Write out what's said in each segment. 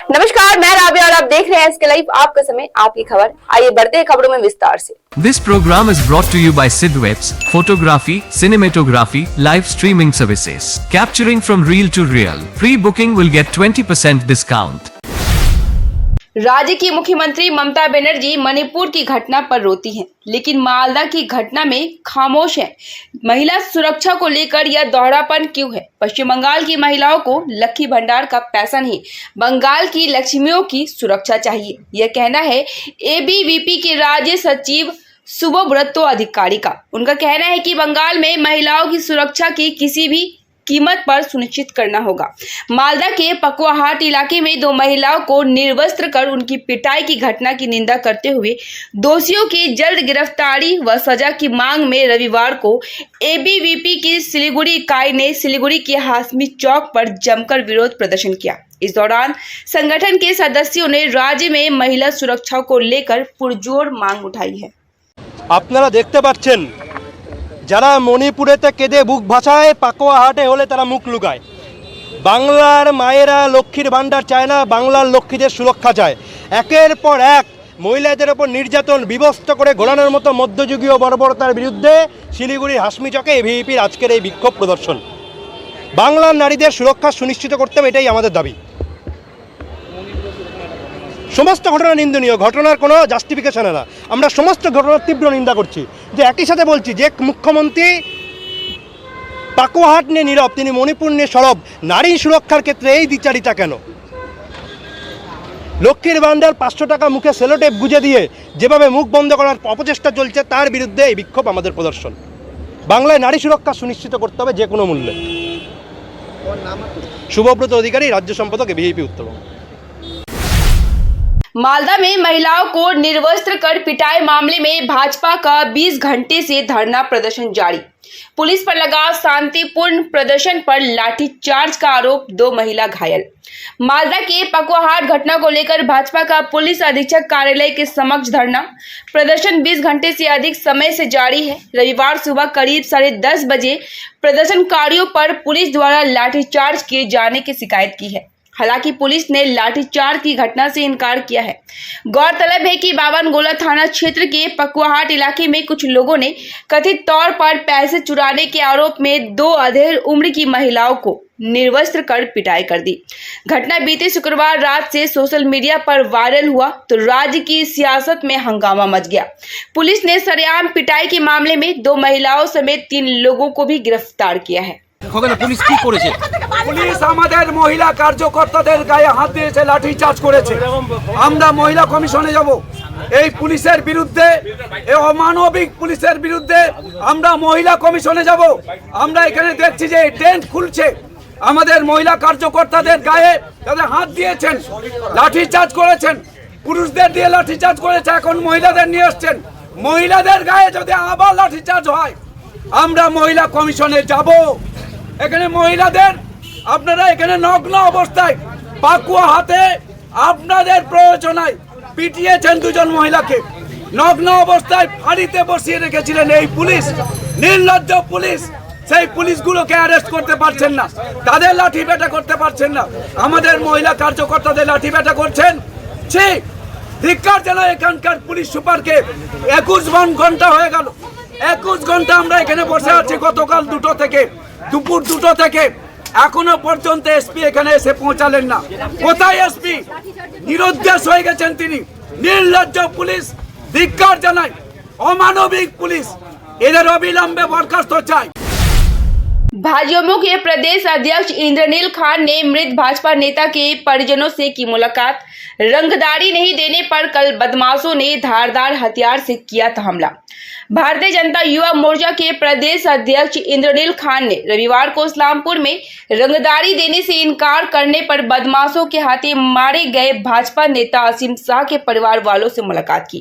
नमस्कार, मैं राबिया और आप देख रहे हैं इसके लाइव आपका समय आपकी खबर। आइए बढ़ते हैं खबरों में विस्तार से। This program is brought to you by Sidwebs, photography, cinematography, live streaming services. Capturing from real to real. Pre-booking will get 20% discount. राज्य की मुख्यमंत्री ममता बनर्जी मणिपुर की घटना पर रोती हैं, लेकिन मालदा की घटना में खामोश हैं। महिला सुरक्षा को लेकर यह दोहरापन क्यों है? पश्चिम बंगाल की महिलाओं को लक्ष्मी भंडार का पैसा नहीं, बंगाल की लक्ष्मियों की सुरक्षा चाहिए। यह कहना है एबीवीपी के राज्य सचिव सुब्रतो अधिकारी का। उनका कहना है कि बंगाल में महिलाओं की सुरक्षा की किसी भी कीमत पर सुनिश्चित करना होगा। मालदा के पकुआहाट इलाके में 2 महिलाओं को निर्वस्त्र कर उनकी पिटाई की घटना की निंदा करते हुए दोषियों की जल्द गिरफ्तारी व सजा की मांग में रविवार को एबीवीपी की सिलीगुड़ी इकाई ने सिलीगुड़ी के हाशमी चौक पर जमकर विरोध प्रदर्शन किया। इस दौरान संगठन के सदस्यों ने राज्य में महिला सुरक्षा को लेकर पुरजोर मांग उठाई है। আপনারা দেখতে পাচ্ছেন যারা মণিপুরেতে কেঁদে বুক ভাসায় পাকুয়াহাটে হলে তারা মুখ লুকায়। বাংলার মায়েরা লক্ষ্মীর ভাণ্ডার চায় না, বাংলার লক্ষ্মীদের সুরক্ষা চায়। একের পর এক মহিলাদের ওপর নির্যাতন বিবস্ত করে ঘোরানোর মতো মধ্যযুগীয় বর্বরতার বিরুদ্ধে শিলিগুড়ির হাসমি চকে এবিভিপির আজকের এই বিক্ষোভ প্রদর্শন। বাংলার নারীদের সুরক্ষা সুনিশ্চিত করতে হবে, এটাই আমাদের দাবি। সমস্ত ঘটনা নিন্দনীয়, ঘটনার কোনো জাস্টিফিকেশন না। আমরা সমস্ত ঘটনার তীব্র নিন্দা করছি। যে একই সাথে বলছি যে মুখ্যমন্ত্রী পাকুয়াহাট নিয়ে নীরব, তিনি মণিপুর নিয়ে সরব। নারী সুরক্ষার ক্ষেত্রে এই দ্বিচারিতা কেন? লক্ষ্মীর ভাণ্ডার 500 টাকা মুখে সেলোটেপ গুঁজে দিয়ে যেভাবে মুখ বন্ধ করার অপচেষ্টা চলছে তার বিরুদ্ধে এই বিক্ষোভ আমাদের প্রদর্শন। বাংলায় নারী সুরক্ষা সুনিশ্চিত করতে হবে যে কোনো মূল্যে। শুভব্রত অধিকারী, রাজ্য সম্পাদক এবিভিপি উত্তরবঙ্গ। मालदा में महिलाओं को निर्वस्त्र कर पिटाई मामले में भाजपा का 20 घंटे से धरना प्रदर्शन जारी। पुलिस पर लगा शांतिपूर्ण प्रदर्शन पर लाठीचार्ज का आरोप, 2 महिला घायल। मालदा के पकुआहाट घटना को लेकर भाजपा का पुलिस अधीक्षक कार्यालय के समक्ष धरना प्रदर्शन 20 घंटे से अधिक समय से जारी है। रविवार सुबह करीब 10:30 बजे प्रदर्शनकारियों पर पुलिस द्वारा लाठीचार्ज किए जाने की शिकायत की है। हालांकि पुलिस ने लाठीचार्ज की घटना से इनकार किया है। गौरतलब है कि बावनगोला थाना क्षेत्र के पकुआहाट इलाके में कुछ लोगों ने कथित तौर पर पैसे चुराने के आरोप में 2 अधेड़ उम्र की महिलाओं को निर्वस्त्र कर पिटाई कर दी। घटना बीते शुक्रवार रात से सोशल मीडिया पर वायरल हुआ तो राज्य की सियासत में हंगामा मच गया। पुलिस ने सरेआम पिटाई के मामले में 2 महिलाओं समेत 3 लोगों को भी गिरफ्तार किया है। পুলিশ কি করেছে? পুলিশ আমাদের মহিলা কার্যকর্তাদের গায়ে হাত দিয়েছে, লাঠি চার্জ করেছে। আমরা মহিলা কমিশনে যাব। এই পুলিশের বিরুদ্ধে, এই অমানবিক পুলিশের বিরুদ্ধে আমরা মহিলা কমিশনে যাব। আমরা এখানে দেখছি যে টেন্ট খুলছে, আমাদের মহিলা কার্যকর্তাদের গায়ে তাদের হাত দিয়েছেন, লাঠি চার্জ করেছেন, পুরুষদের দিয়ে লাঠি চার্জ করেছে, এখন মহিলাদের নিয়ে আসছেন। মহিলাদের গায়ে যদি আবার লাঠি চার্জ হয় আমরা মহিলা কমিশনে যাব। এখানে মহিলাদের আপনারা এখানে নগ্ন অবস্থায় পাকুয়াহাটে আপনাদের প্রয়োজনায় পিটিয়েছেন 2 জন মহিলাকে, নগ্ন অবস্থায় ফাঁড়িতে বসিয়ে রেখেছিলেন এই পুলিশ, নির্লজ্জ পুলিশ। সেই পুলিশগুলোকে অ্যারেস্ট করতে পারছেন না, তাদের লাঠি পেটা করতে পারছেন না, আমাদের মহিলা কার্যকর্তাদের লাঠি পেটা করছেন। ঠিক ধিক্কার জানাই এখানকার পুলিশ সুপারকে। 21 ঘন্টা হয়ে গেল, 21 ঘন্টা আমরা এখানে বসে আছি, গতকাল 2টো থেকে, দুপুর 2টো থেকে এখনো পর্যন্ত এসপি এখানে এসে পৌঁছালেন না। কোথায় এসপি? নিরুদ্দেশ হয়ে গেছেন তিনি। নির্লজ্জ পুলিশ, ধিক্কার জানাই, অমানবিক পুলিশ, এদের অবিলম্বে বরখাস্ত চাই। भाजपा के प्रदेश अध्यक्ष इंद्रनील खान ने मृत भाजपा नेता के परिजनों से की मुलाकात। रंगदारी नहीं देने पर कल बदमाशों ने धारदार हथियार से किया था हमला। भारतीय जनता युवा मोर्चा के प्रदेश अध्यक्ष इंद्रनील खान ने रविवार को इस्लामपुर में रंगदारी देने से इनकार करने पर बदमाशों के हाथे मारे गए भाजपा नेता असीम शाह के परिवार वालों से मुलाकात की।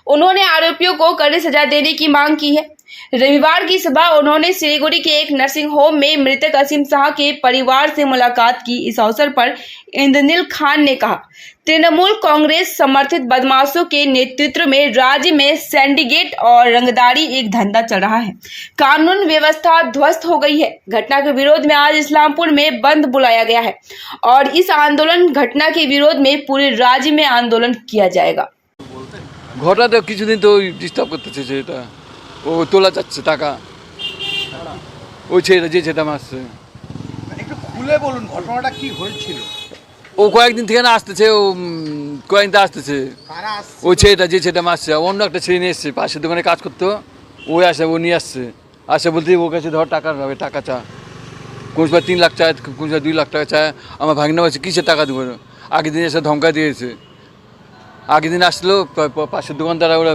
उन्होंने आरोपियों को कड़ी सजा देने की मांग की है। रविवार की सुबह उन्होंने सिलीगुड़ी के एक नर्सिंग होम में मृतक असीम शाह के परिवार से मुलाकात की। इस अवसर पर इंद्रनील खान ने कहा, तृणमूल कांग्रेस समर्थित बदमाशों के नेतृत्व में राज्य में सिंडिकेट और रंगदारी एक धंधा चल रहा है। कानून व्यवस्था ध्वस्त हो गई है। घटना के विरोध में आज इस्लामपुर में बंद बुलाया गया है और इस आंदोलन घटना के विरोध में पूरे राज्य में आंदोलन किया जाएगा। ঘটনাটা কিছুদিন তো ডিস্টার্ব করতেছে যে এটা ও তোলা যাচ্ছে টাকা ওই ছেলেটা যে ছেলেটা মারছে একটু খুলে বলুন ঘটনাটা কি হয়েছিল। ও কয়েকদিন থেকে না আসতেছে ও কয়েকদিন আসতেছে কারা আসছে? ওই ছেলেটা যে ছেলেটা মারছে অন্য একটা ছেলে নিয়ে এসছে পাশের দোকানে কাজ করতো ওই আসে ও নিয়ে আসছে আসে বলতে ওর কাছে ধর টাকা হবে টাকা চা কোন সময় 3 লাখ চায় কোন সময় 2 লাখ টাকা চায় আমার ভাগনা বলছে কিসের টাকা দেবো আগের দিন এসে ধমকা দিয়েছে আগের দিন আসলো পাশের দোকানদারা ওরা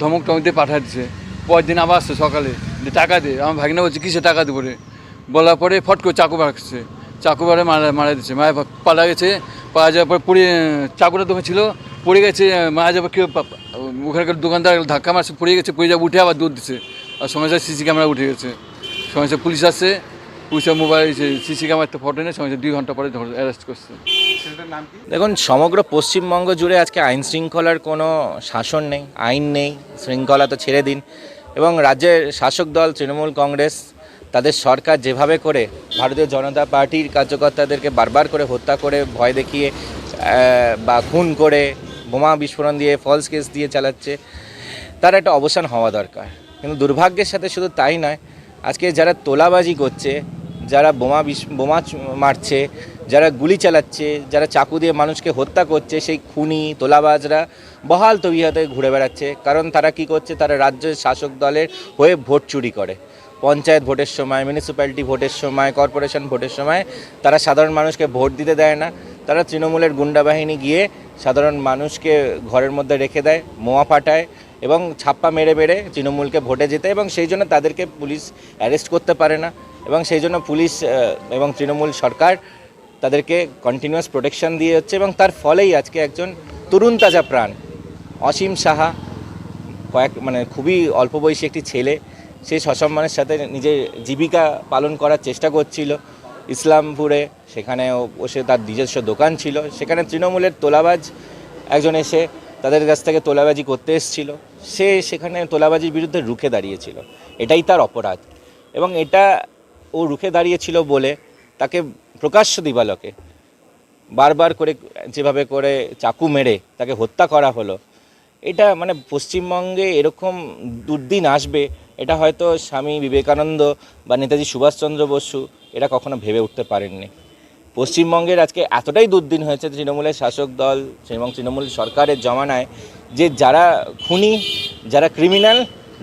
ধমক টমক দিয়ে পাঠিয়ে দিচ্ছে পরের দিন আবার আসছে সকালে যে টাকা দে আমার ভাগনা বলছে কিসে টাকা দেবো রে বলার পরে ফট করে চাকু রাখছে চাকু বারে মারা দিচ্ছে মায়ের পালা গেছে পাওয়া যাওয়ার পর পড়ে চাকুটা দোকান ছিল পড়ে গেছে মারা যাবার কেউ ওখানকার দোকানদার ধাক্কা মারছে পড়ে গেছে পড়ে যাওয়া উঠে আবার দৌড় দিচ্ছে আর সমস্যা সিসি ক্যামেরা উঠে গেছে সমস্যা পুলিশ আসছে পুলিশের মোবাইল সিসি ক্যামেরাতে ফটো নিয়ে সমস্যা 2 ঘন্টা পরে অ্যারেস্ট করছে। দেখুন সমগ্র পশ্চিমবঙ্গ জুড়ে আজকে আইন শৃঙ্খলার কোনো শাসন নেই, আইন নেই, শৃঙ্খলা তো ছেড়ে দিন। এবং রাজ্যের শাসক দল তৃণমূল কংগ্রেস তাদের সরকার যেভাবে করে ভারতীয় জনতা পার্টির কার্যকর্তাদেরকে বারবার করে হত্যা করে ভয় দেখিয়ে বা খুন করে বোমা বিস্ফোরণ দিয়ে ফলস কেস দিয়ে চালাচ্ছে, তার একটা অবসান হওয়া দরকার। কিন্তু দুর্ভাগ্যের সাথে শুধু তাই নয়, আজকে যারা তোলাবাজি করছে, যারা বোমা মারছে, যারা গুলি চালাচ্ছে, যারা চাকু দিয়ে মানুষকে হত্যা করছে, সেই খুনি তোলাবাজরা বহাল তবিয়তে ঘুরে বেড়াচ্ছে। কারণ তারা কি করছে, তারা রাজ্যের শাসক দলের হয়ে ভোট চুরি করে। পঞ্চায়েত ভোটের সময়, মিউনিসিপ্যালিটি ভোটের সময়, কর্পোরেশন ভোটের সময় তারা সাধারণ মানুষকে ভোট দিতে দেয় না। তারা তৃণমূলের গুন্ডা বাহিনী গিয়ে সাধারণ মানুষকে ঘরের মধ্যে রেখে দেয়, বোমা ফাটায় এবং ছাপ্পা মেরে মেরে তৃণমূলকে ভোটে যেতে, এবং সেই জন্য তাদেরকে পুলিশ অ্যারেস্ট করতে পারে না। এবং সেই জন্য পুলিশ এবং তৃণমূল সরকার তাদেরকে কন্টিনিউয়াস প্রোটেকশন দিয়ে হচ্ছে। এবং তার ফলেই আজকে একজন তরুণ তাজা প্রাণ অসীম সাহা, খুবই অল্প বয়সী একটি ছেলে, সে সসম্মানের সাথে নিজের জীবিকা পালন করার চেষ্টা করছিল ইসলামপুরে। সেখানে বসে তার নিজস্ব দোকান ছিল, সেখানে তৃণমূলের তোলাবাজ একজন এসে তাদের কাছ থেকে তোলাবাজি করতে এসেছিল। সে সেখানে তোলাবাজির বিরুদ্ধে রুখে দাঁড়িয়েছিল, এটাই তার অপরাধ। এবং এটা ও রুখে দাঁড়িয়েছিল বলে তাকে প্রকাশ্য দিবালোকে বারবার করে যেভাবে করে চাকু মেরে তাকে হত্যা করা হলো, এটা পশ্চিমবঙ্গে এরকম দুর্দিন আসবে এটা হয়তো স্বামী বিবেকানন্দ বা নেতাজি সুভাষচন্দ্র বসু এরা কখনো ভেবে উঠতে পারেননি। পশ্চিমবঙ্গের আজকে এতটাই দুর্দিন হয়েছে তৃণমূলের শাসক দল এবং তৃণমূল সরকারের জমানায়, যে যারা খুনি, যারা ক্রিমিনাল,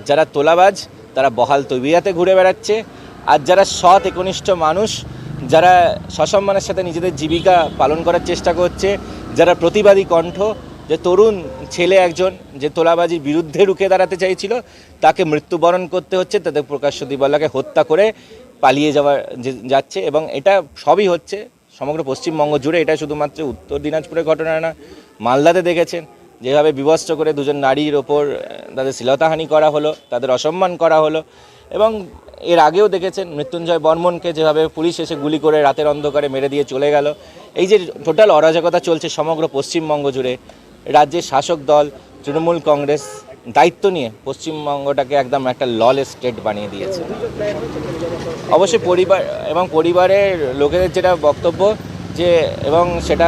যারা তোলাবাজ, তারা বহাল তবিয়াতে ঘুরে বেড়াচ্ছে। আর যারা সৎ একনিষ্ঠ মানুষ, যারা সসম্মানের সাথে নিজেদের জীবিকা পালন করার চেষ্টা করছে, যারা প্রতিবাদী কণ্ঠ, যে তরুণ ছেলে একজন যে তোলাবাজির বিরুদ্ধে রুখে দাঁড়াতে চাইছিল, তাকে মৃত্যুবরণ করতে হচ্ছে, তাদের প্রকাশ্য দিবালোকে হত্যা করে পালিয়ে যাচ্ছে। এবং এটা সবই হচ্ছে সমগ্র পশ্চিমবঙ্গ জুড়ে। এটা শুধুমাত্র উত্তর দিনাজপুরের ঘটনা না, মালদাতে দেখেছেন যেভাবে বিবস্ত্র করে দুজন নারীর ওপর তাদের শ্লীলতাহানি করা হলো, তাদের অসম্মান করা হলো। এবং এর আগেও দেখেছেন মৃত্যুঞ্জয় বর্মনকে যেভাবে পুলিশ এসে গুলি করে রাতের অন্ধকারে মেরে দিয়ে চলে গেল। এই যে টোটাল অরাজকতা চলছে সমগ্র পশ্চিমবঙ্গ জুড়ে, রাজ্যের শাসক দল তৃণমূল কংগ্রেস দায়িত্ব নিয়ে পশ্চিমবঙ্গটাকে একদম একটা ললেস স্টেট বানিয়ে দিয়েছে। অবশ্যই পরিবার এবং পরিবারের লোকেদের যেটা বক্তব্য, যে এবং সেটা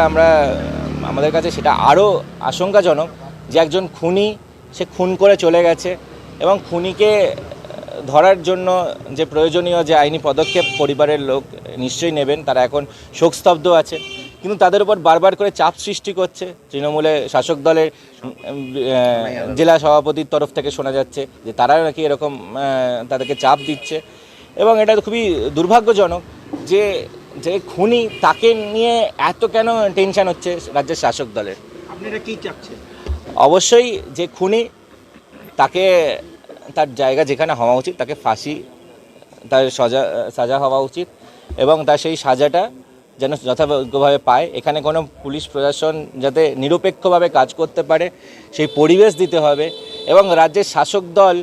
আমাদের কাছে সেটা আরও আশঙ্কাজনক, যে একজন খুনি সে খুন করে চলে গেছে এবং খুনিকে ধরার জন্য যে প্রয়োজনীয় যে আইনি পদক্ষেপ পরিবারের লোক নিশ্চয়ই নেবেন। তারা এখন শোকস্তব্ধ আছে, কিন্তু তাদের উপর বারবার করে চাপ সৃষ্টি করছে তৃণমূলের শাসক দলের জেলা সভাপতির তরফ থেকে শোনা যাচ্ছে যে তারা নাকি এরকম তাদেরকে চাপ দিচ্ছে। এবং এটা খুবই দুর্ভাগ্যজনক যে যে খুনি তাকে নিয়ে এত কেন টেনশন হচ্ছে রাজ্যের শাসক দলের। আপনারা কি চাচ্ছেন? অবশ্যই যে খুনি তাকে তার জায়গা যেখানে হওয়া উচিত, তাকে ফাঁসি, তার সাজা হওয়া উচিত এবং তার সেই সাজাটা যেন যথাযোগ্যভাবে পায়। এখানে কোনো পুলিশ প্রশাসন যাতে নিরপেক্ষভাবে কাজ করতে পারে সেই পরিবেশ দিতে হবে। এবং রাজ্যের শাসক দল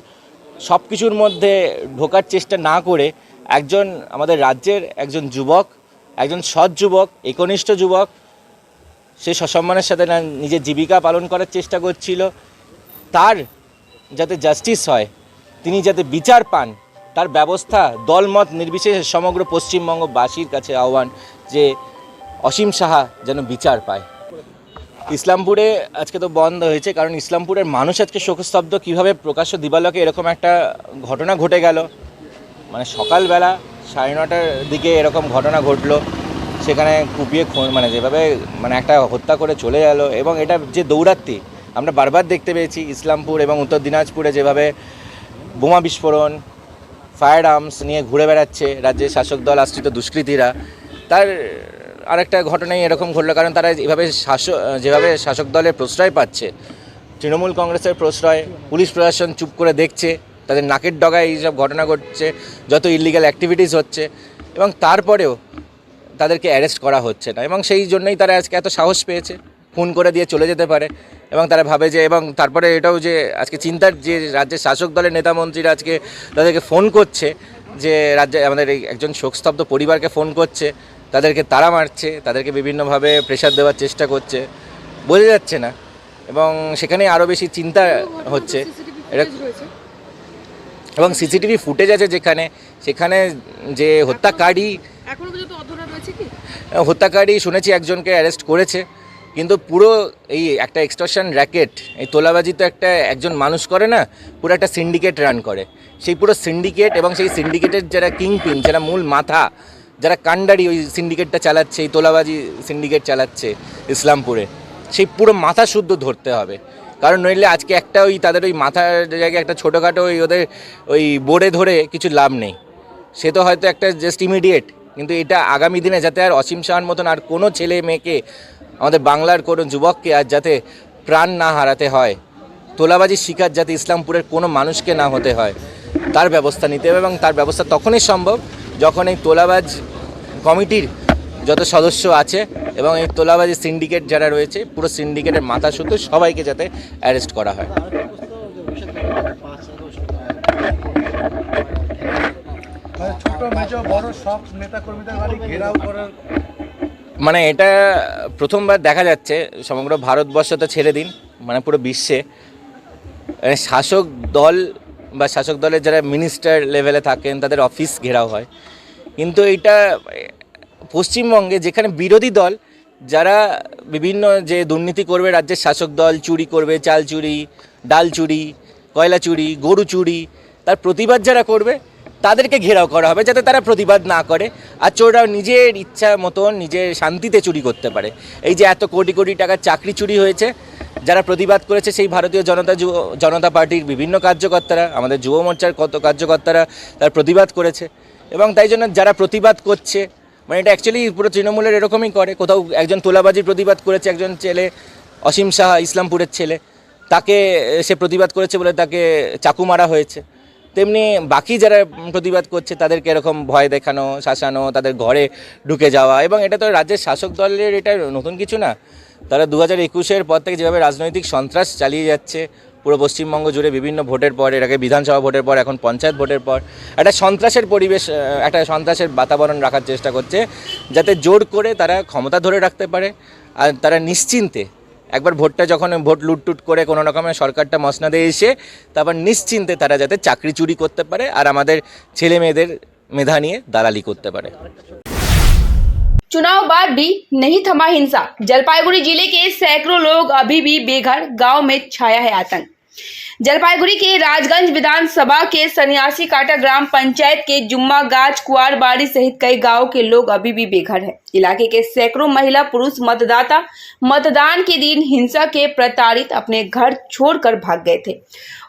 সব কিছুর মধ্যে ঢোকার চেষ্টা না করে একজন আমাদের রাজ্যের একজন যুবক, একজন সৎ যুবক, একনিষ্ঠ যুবক, সে সসম্মানের সাথে না নিজের জীবিকা পালন করার চেষ্টা করছিল, তার যাতে জাস্টিস হয়, তিনি যাতে বিচার পান, তার ব্যবস্থা দলমত নির্বিশেষে সমগ্র পশ্চিমবঙ্গবাসীর কাছে আহ্বান যে অসীম সাহা যেন বিচার পায়। ইসলামপুরে আজকে তো বন্ধ হয়েছে, কারণ ইসলামপুরের মানুষ আজকে শোকস্তব্ধ। কীভাবে প্রকাশ্য দিবালোকে এরকম একটা ঘটনা ঘটে গেল, মানে সকালবেলা 9:30টার দিকে এরকম ঘটনা ঘটলো, সেখানে কুপিয়ে মানে যেভাবে মানে একটা হত্যা করে চলে গেল। এবং এটা যে দৌরাত্মি আমরা বারবার দেখতে পেয়েছি ইসলামপুর এবং উত্তর দিনাজপুরে, যেভাবে বোমা বিস্ফোরণ, ফায়ার আর্মস নিয়ে ঘুরে বেড়াচ্ছে রাজ্যের শাসক দল আশ্রিত দুষ্কৃতীরা, তার আরেকটা ঘটনাই এরকম ঘটলো। কারণ তারা যেভাবে শাসক দলের প্রশ্রয় পাচ্ছে, তৃণমূল কংগ্রেসের প্রশ্রয়, পুলিশ প্রশাসন চুপ করে দেখছে, তাদের নাকের ডগায় এইসব ঘটনা ঘটছে, যত ইলিগাল অ্যাক্টিভিটিস হচ্ছে, এবং তারপরেও তাদেরকে অ্যারেস্ট করা হচ্ছে না। এবং সেই জন্যই তারা আজকে এত সাহস পেয়েছে, খুন করে দিয়ে চলে যেতে পারে। এবং তারা ভাবে যে, এবং তারপরে এটাও যে আজকে চিন্তার যে রাজ্যের শাসক দলের নেতা মন্ত্রীরা আজকে তাদেরকে ফোন করছে, যে রাজ্যে আমাদের এই একজন শোকস্তব্ধ পরিবারকে ফোন করছে, তাদেরকে তাড়া মারছে, তাদেরকে বিভিন্নভাবে প্রেশার দেওয়ার চেষ্টা করছে, বোঝা যাচ্ছে না। এবং সেখানে আরও বেশি চিন্তা হচ্ছে। এটা এবং সিসিটিভি ফুটেজ আছে সেখানে যে হত্যাকারী, হত্যাকারী শুনেছি একজনকে অ্যারেস্ট করেছে, কিন্তু পুরো এই একটা এক্সটর্শন র্যাকেট, এই তোলাবাজি তো একজন মানুষ করে না, পুরো একটা সিন্ডিকেট রান করে। সেই পুরো সিন্ডিকেট এবং সেই সিন্ডিকেটের যারা কিংপিন, যারা মূল মাথা, যারা কাণ্ডারি ওই সিন্ডিকেটটা চালাচ্ছে, এই তোলাবাজি সিন্ডিকেট চালাচ্ছে ইসলামপুরে, সেই পুরো মাথা শুদ্ধ ধরতে হবে। কারণ নইলে আজকে একটা তাদের ওই মাথার জায়গায় একটা ছোটোখাটো ওদের ওই বোর্ডে ধরে কিছু লাভ নেই। সে তো হয়তো একটা জাস্ট ইমিডিয়েট, কিন্তু এটা আগামী দিনে যাতে আর অসীম সাহার মতন আর কোনো ছেলে মেয়েকে, আমাদের বাংলার কোনো যুবককে আর যাতে প্রাণ না হারাতে হয়, তোলাবাজির শিকার যাতে ইসলামপুরের কোনো মানুষকে না হতে হয়, তার ব্যবস্থা নিতে হবে। এবং তার ব্যবস্থা তখনই সম্ভব যখন এই তোলাবাজ কমিটির যত সদস্য আছে এবং এই তোলাবাজি সিন্ডিকেট যারা রয়েছে, পুরো সিন্ডিকেটের মাথা শুদ্ধ সবাইকে যাতে অ্যারেস্ট করা হয়। ছোট মেজ বড় সব নেতা কর্মীদের বাড়ি ঘেরাও করার, মানে এটা প্রথমবার দেখা যাচ্ছে সমগ্র ভারতবর্ষ তো ছেড়ে দিন, মানে পুরো বিশ্বে শাসক দল বা শাসক দলের যারা মিনিস্টার লেভেলে থাকেন তাদের অফিস ঘেরাও হয়। কিন্তু এটা পশ্চিমবঙ্গে যেখানে বিরোধী দল যারা বিভিন্ন যে দুর্নীতি করবে, রাজ্যের শাসক দল চুরি করবে, চাল চুরি, ডাল চুরি, কয়লা চুরি, গরু চুরি, তার প্রতিবাদ যারা করবে তাদেরকে ঘেরাও করা হবে যাতে তারা প্রতিবাদ না করে, আর চোররাও নিজের ইচ্ছা মতন নিজের শান্তিতে চুরি করতে পারে। এই যে এত কোটি কোটি টাকার চাকরি চুরি হয়েছে, যারা প্রতিবাদ করেছে সেই ভারতীয় জনতা পার্টির বিভিন্ন কার্যকর্তারা, আমাদের যুব মোর্চার কত কার্যকর্তারা তার প্রতিবাদ করেছে। এবং তাই জন্য যারা প্রতিবাদ করছে, মানে এটা অ্যাকচুয়ালি পুরো তৃণমূলের এরকমই করে। কোথাও একজন তোলাবাজির প্রতিবাদ করেছে, একজন ছেলে অসীম সাহা ইসলামপুরের ছেলে, তাকে সে প্রতিবাদ করেছে বলে তাকে চাকু মারা হয়েছে। তেমনি বাকি যারা প্রতিবাদ করছে তাদেরকে এরকম ভয় দেখানো, শাসানো, তাদের ঘরে ঢুকে যাওয়া। এবং এটা তো রাজ্যের শাসক দলের এটা নতুন কিছু না। তারা 2021-এর পর থেকে যেভাবে রাজনৈতিক সন্ত্রাস চালিয়ে যাচ্ছে পুরো পশ্চিমবঙ্গ জুড়ে, বিভিন্ন ভোটের পর, এর আগে বিধানসভা ভোটের পর, এখন পঞ্চায়েত ভোটের পর, একটা সন্ত্রাসের পরিবেশ, একটা সন্ত্রাসের বাতাবরণ রাখার চেষ্টা করছে যাতে জোর করে তারা ক্ষমতা ধরে রাখতে পারে। আর তারা নিশ্চিন্তে একবার ভোটটা যখন ভোট লুটটুট করে কোনো রকমের সরকারটা মসনাদে এসে তারপর নিশ্চিন্তে তারা যাতে চাকরি চুরি করতে পারে আর আমাদের ছেলে মেয়েদের मेधा निये दालाली करते पारे। चुनाव बाद भी नहीं थमा हिंसा। जलपाईगुड़ी जिले के सैकड़ों लोग अभी भी बेघर, गांव में छाया है आतंक। जलपाईगुड़ी के राजगंज विधानसभा के सन्यासी काटा ग्राम पंचायत के जुम्मा गाज, कुआरबाड़ी सहित कई गांव के लोग अभी भी बेघर हैं। इलाके के सैकड़ों महिला पुरुष मतदाता मतदान के दिन हिंसा के प्रताड़ित अपने घर छोड़कर भाग गए थे।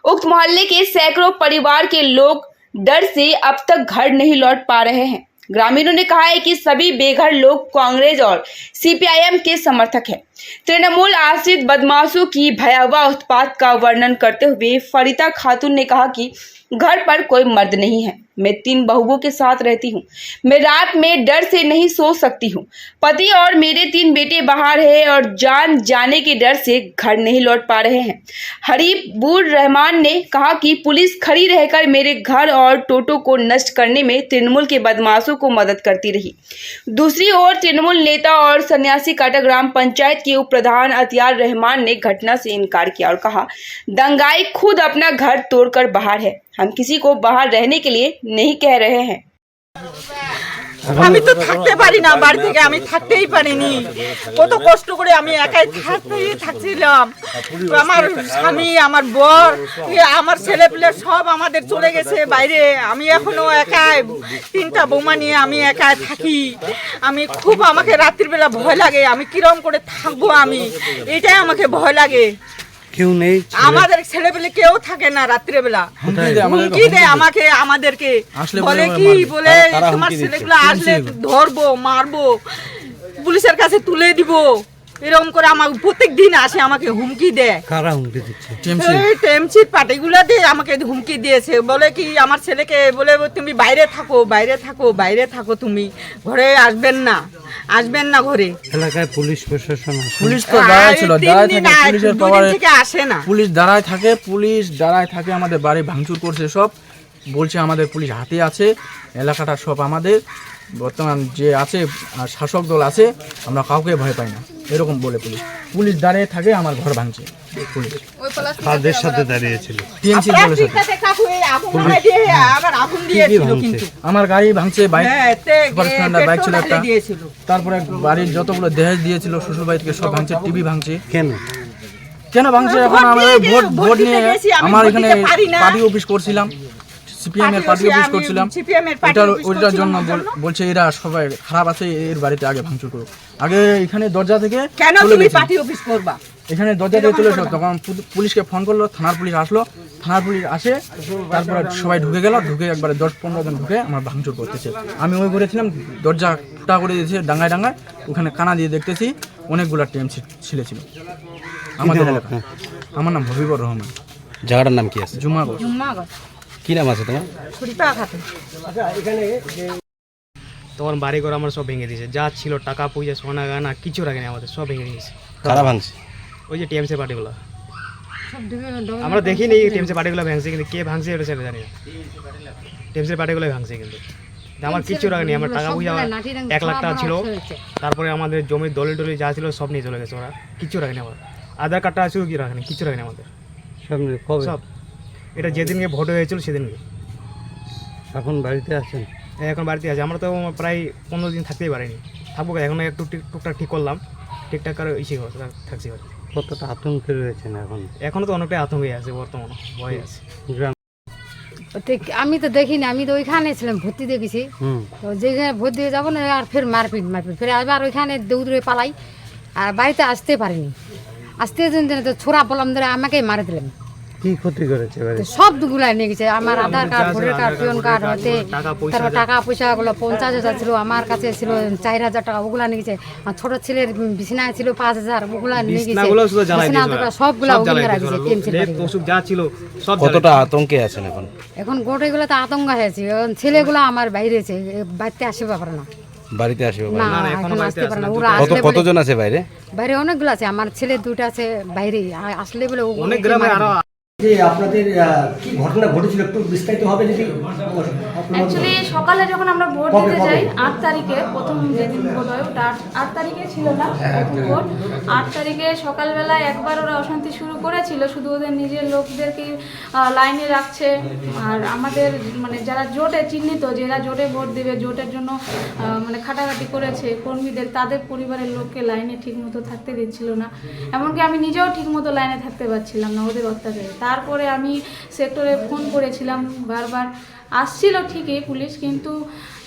उक्त मोहल्ले के सैकड़ों परिवार के लोग डर से अब तक घर नहीं लौट पा रहे हैं। ग्रामीणों ने कहा है कि सभी बेघर लोग कांग्रेस और सीपीआईएम के समर्थक हैं। तृणमूल आश्रित बदमाशों की भयावह उत्पात का वर्णन करते हुए फरीदा खातून ने कहा कि घर पर कोई मर्द नहीं है, मैं 3 बहुओं के साथ रहती हूँ, मैं रात में डर से नहीं सो सकती हूँ। पति और मेरे 3 बेटे बाहर हैं और जान जाने के डर से घर नहीं लौट पा रहे हैं। हरीबुर रहमान ने कहा कि पुलिस खड़ी रहकर मेरे घर और टोटो को नष्ट करने में तृणमूल के बदमाशों को मदद करती रही। दूसरी ओर तृणमूल नेता और सन्यासी काटा ग्राम पंचायत के उप प्रधान अतियार रहमान ने घटना से इनकार किया और कहा, दंगाई खुद अपना घर तोड़कर बाहर है, हम किसी को बाहर रहने के लिए नहीं कह रहे हैं। আমি তো থাকতে পারি না, বাড়ি থেকে আমি থাকতেই পারিনি, কত কষ্ট করে আমি একাই থাকছিলাম। আমার স্বামী, আমার বর, আমার ছেলে পেলে সব আমাদের চলে গেছে বাইরে, আমি এখনো একাই 3টা বৌমা নিয়ে আমি একাই থাকি। আমি খুব, আমাকে রাত্রিবেলা ভয় লাগে, আমি কিরম করে থাকবো, আমি এটাই আমাকে ভয় লাগে। কেউ নেই, আমাদের ছেলেপেলে কেউ থাকে না, রাত্রিবেলা হুমকি দেয় আমাকে, আমাদেরকে বলে কি, বলে তোমার ছেলেগুলো আসলে ধরবো, মারবো, পুলিশের কাছে তুলে দিব, এরকম করে আমার প্রত্যেক দিন আসে, আমাকে হুমকি দেয়। কারা হুমকি দিচ্ছে? টিএমসির পার্টিগুলো দিয়ে আমাকে হুমকি দিয়েছে, বলে কি আমার ছেলেকে বলে তুমি বাইরে থাকো, বাইরে থাকো, বাইরে থাকো, তুমি ঘরে আসবেন না, আসবেন না ঘরে। এলাকায় পুলিশ প্রশাসন আছে? পুলিশ তো দাঁড়ায় ছিল, দাঁড়ায় থাকে, পুলিশের পাওয়ারে থেকে আসে না, পুলিশ দাঁড়ায় থাকে, পুলিশ দাঁড়ায় থাকে, আমাদের বাড়ি ভাঙচুর করছে সব, বলছে আমাদের পুলিশ হাতে আছে, এলাকাটা সব আমাদের, বর্তমান যে আছে শাসক দল আছে, আমরা কাউকে ভয় পাই না, এরকম বলে পুলিশ। পুলিশ দাঁড়িয়ে থাকে, আমার ঘর ভাঙছে পুলিশ। কাদের সাথে দাঁড়িয়েছিল? টিএমসি দলের সাথে। আমার গাড়ি ভাঙছে, বাইক, সুপার স্প্লেন্ডার বাইক ছিল একটা, তারপরে বাড়ির যতগুলো দেহেজ দিয়েছিল শ্বশুর বাড়ি থেকে সব ভাঙছে, টিভি ভাঙছে। কেন ভাঙছে? এখন আমরা ভোট নিয়ে আমার এখানে পার্টি অফিস করছিলাম, সিপিএম এর পার্টি অফিস করছিলাম, ওইটার জন্য বলছে এরা সবাই খারাপ আছে, এর বাড়িতে আগে ভাঙচুর করো, আগে এখানে দরজা থেকে এখানে দরজা থেকে চলে এসো। তখন পুলিশকে ফোন করলো, থানার পুলিশ আসলো, থানার পুলিশ আসে, তারপরে সবাই ঢুকে গেল, ঢুকে একবারে 10-15 জন ঢুকে আমার ভাঙচুর করতেছে। আমি ওই ঘরেছিলাম, দরজা ফুটা করে দিয়েছে ডাঙ্গায় ডাঙ্গায়, ওখানে কানা দিয়ে দেখতেছি অনেকগুলো টিএমসি ছেলে ছিল আমাদের এলাকায়। আমার নাম হবিবর রহমান। জায়গাটার নাম কি আছে? জুমাগর। কি নাম আছে তোমার? তখন বাড়ি ঘর আমার সব ভেঙে দিয়েছে, যা ছিল টাকা পয়সা সোনা গানা কিছু রাখেনি, আমাদের সব ভেঙে দিয়েছে। কারা ভাঙছে? ওই যে টিএমসি পার্টিগুলো, আমরা দেখিনি টিএমসি পার্টিগুলো ভাঙছে, কিন্তু কে ভাঙছে এটা সেটা জানি না, টিএমসি পার্টিগুলো ভাঙছে। কিন্তু আমার কিচ্ছু রাখেনি, আমার টাকা পয়সা 1 লাখ টাকা ছিল, তারপরে আমাদের জমির দলিল টলি যা ছিল সব নিয়ে চলে গেছে, ওরা কিচ্ছু রাখেনি। আমার আধার কার্ডটা আছে কি রাখেনি, কিচ্ছু রাখেনি আমাদের সব। এটা যেদিনকে ভোট হয়েছিল সেদিনকে। এখন বাড়িতে আছেন? এখন বাড়িতে আছে, আমরা তো প্রায় 15 দিন থাকতেই পারিনি, থাকবো এখন একটু টুকটাক ঠিক করলাম, ঠিকঠাক করে থাকছি। কতটা আতঙ্কে রয়েছেন এখন? এখনো তো অনেকটাই আতঙ্কে আছে, বর্তমানে ভয় আছে। আমি তো দেখিনি, আমি তো ওইখানে ছিলাম, ভর্তি দেখেছি, তো যেখানে ভর্তি দিয়ে যাবো না আর ফের মারপিট ফের আবার ওইখানে দৌড়ে পালাই, আর বাড়িতে আসতে পারিনি, আসতে তো ছোড়া বললাম ধরে আমাকে মারে দিলাম। কি ক্ষতি করেছে? সব দুগুলা নিয়ে গেছে, আমার আধার কার্ড, ভোটার কার্ড, পিয়ন কার্ড হতে, তারপর টাকা পয়সা গুলো 50,000 ছিল, আমার কাছে ছিল 4,000 টাকা, ওগুলা নিয়ে গেছে। আর ছোট ছেলের বিছনায় ছিল 5,000, ওগুলা নিয়ে গেছে, সবগুলা যা ছিল সব। কতটা আতঙ্কে আছেন এখন? এখন গোটাগুলো তো আতঙ্ক হয়েছে, ছেলেগুলো আমার বাইরে আছে, বাড়িতে আসবে পারে না, বাড়িতে আসবে না এখন আসতে পারে না। ওরা আসলে কতজন আছে বাইরে? বাইরে অনেকগুলো আছে, আমার ছেলে 2টা আছে বাইরে, আসলে বলে অনেক গ্রামে আরো। আপনাদের কি ঘটনা ঘটেছিল একটু বিস্তারিত হবে যদি? অ্যাকচুয়ালি সকালে যখন আমরা ভোট দিতে যাই 8 তারিখে, প্রথম যেদিন ভোট হয় ওটা 8 তারিখে ছিল না, ভোট 8 তারিখে সকালবেলায় একবার ওরা অশান্তি শুরু করেছিল, শুধু ওদের নিজের লোকদেরকে লাইনে রাখছে, আর আমাদের মানে যারা জোটে চিহ্নিত, যারা জোটে ভোট দেবে, জোটের জন্য মানে খাটাখাটি করেছে কর্মীদের, তাদের পরিবারের লোককে লাইনে ঠিকমতো থাকতে দিচ্ছিল না, এমনকি আমি নিজেও ঠিকমতো লাইনে থাকতে পারছিলাম না ওদের অত্যাচারে। তারপরে আমি সেক্টরে ফোন করেছিলাম, বারবার আসছিল ঠিকই পুলিশ, কিন্তু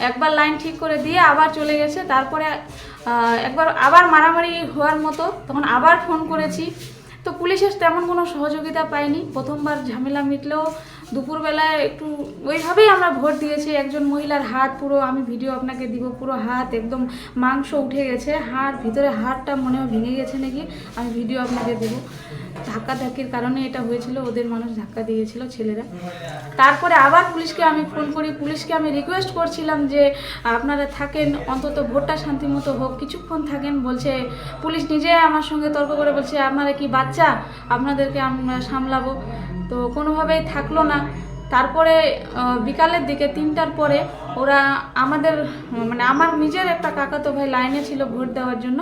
একবার লাইন ঠিক করে দিয়ে আবার চলে গেছে। তারপরে একবার আবার মারামারি হওয়ার মতো, তখন আবার ফোন করেছি, তো পুলিশের তেমন কোনো সহযোগিতা পাইনি। প্রথমবার ঝামেলা মিটলেও দুপুরবেলায় একটু ওইভাবেই আমরা ভোট দিয়েছি। একজন মহিলার হাত পুরো, আমি ভিডিও আপনাকে দিব, পুরো হাত একদম মাংস উঠে গেছে, হাড় ভিতরে হাড়টা মনে হয় ভেঙে গেছে নাকি, আমি ভিডিও আপনাকে দেবো। ধাক্কাধাক্কির কারণে এটা হয়েছিল, ওদের মানুষ ধাক্কা দিয়েছিল ছেলেরা। তারপরে আবার পুলিশকে আমি ফোন করি, পুলিশকে আমি রিকোয়েস্ট করছিলাম যে আপনারা থাকেন, অন্তত ভোটটা শান্তিমতো হোক, কিছুক্ষণ থাকেন। বলছে পুলিশ নিজে আমার সঙ্গে তর্ক করে বলছে আপনারা কি বাচ্চা, আপনাদেরকে আমরা সামলাবো। তো কোনোভাবেই থাকলো না। তারপরে বিকালের দিকে 3টার পরে ওরা আমাদের মানে আমার নিজের একটা কাকাতো ভাই লাইনে ছিল ভোট দেওয়ার জন্য,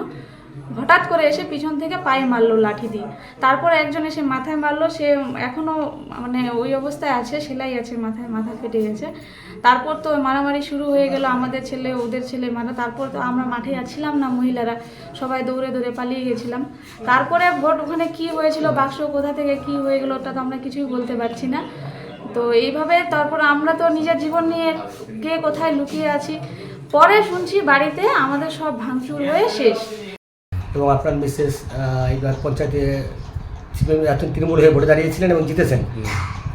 হঠাৎ করে এসে পিছন থেকে পায়ে মারলো লাঠি দিয়ে। তারপর একজন এসে মাথায় মারলো, সে এখনও মানে ওই অবস্থায় আছে, সেলাই আছে মাথায়, মাথা ফেটে গেছে। তারপর তো মারামারি শুরু হয়ে গেল, আমাদের ছেলে ওদের ছেলে মারা। তারপর তো আমরা মাঠে ছিলাম না, মহিলারা সবাই দৌড়ে দৌড়ে পালিয়ে গেছিলাম। তারপরে ভোট ওখানে কি হয়েছিল, বাক্স কোথা থেকে কি হয়ে গেলো ওটা তো আমরা কিছুই বলতে পারছি না। তো এইভাবে তারপর আমরা তো নিজের জীবন নিয়ে কে কোথায় লুকিয়ে আছি। পরে শুনছি বাড়িতে আমাদের সব ভাঙচুর হয়ে শেষ। এবং আপনার মিসেস এইবার পঞ্চায়েতে সিপিএম তৃণমূল হয়ে ভোটে দাঁড়িয়েছিলেন এবং জিতেছেন।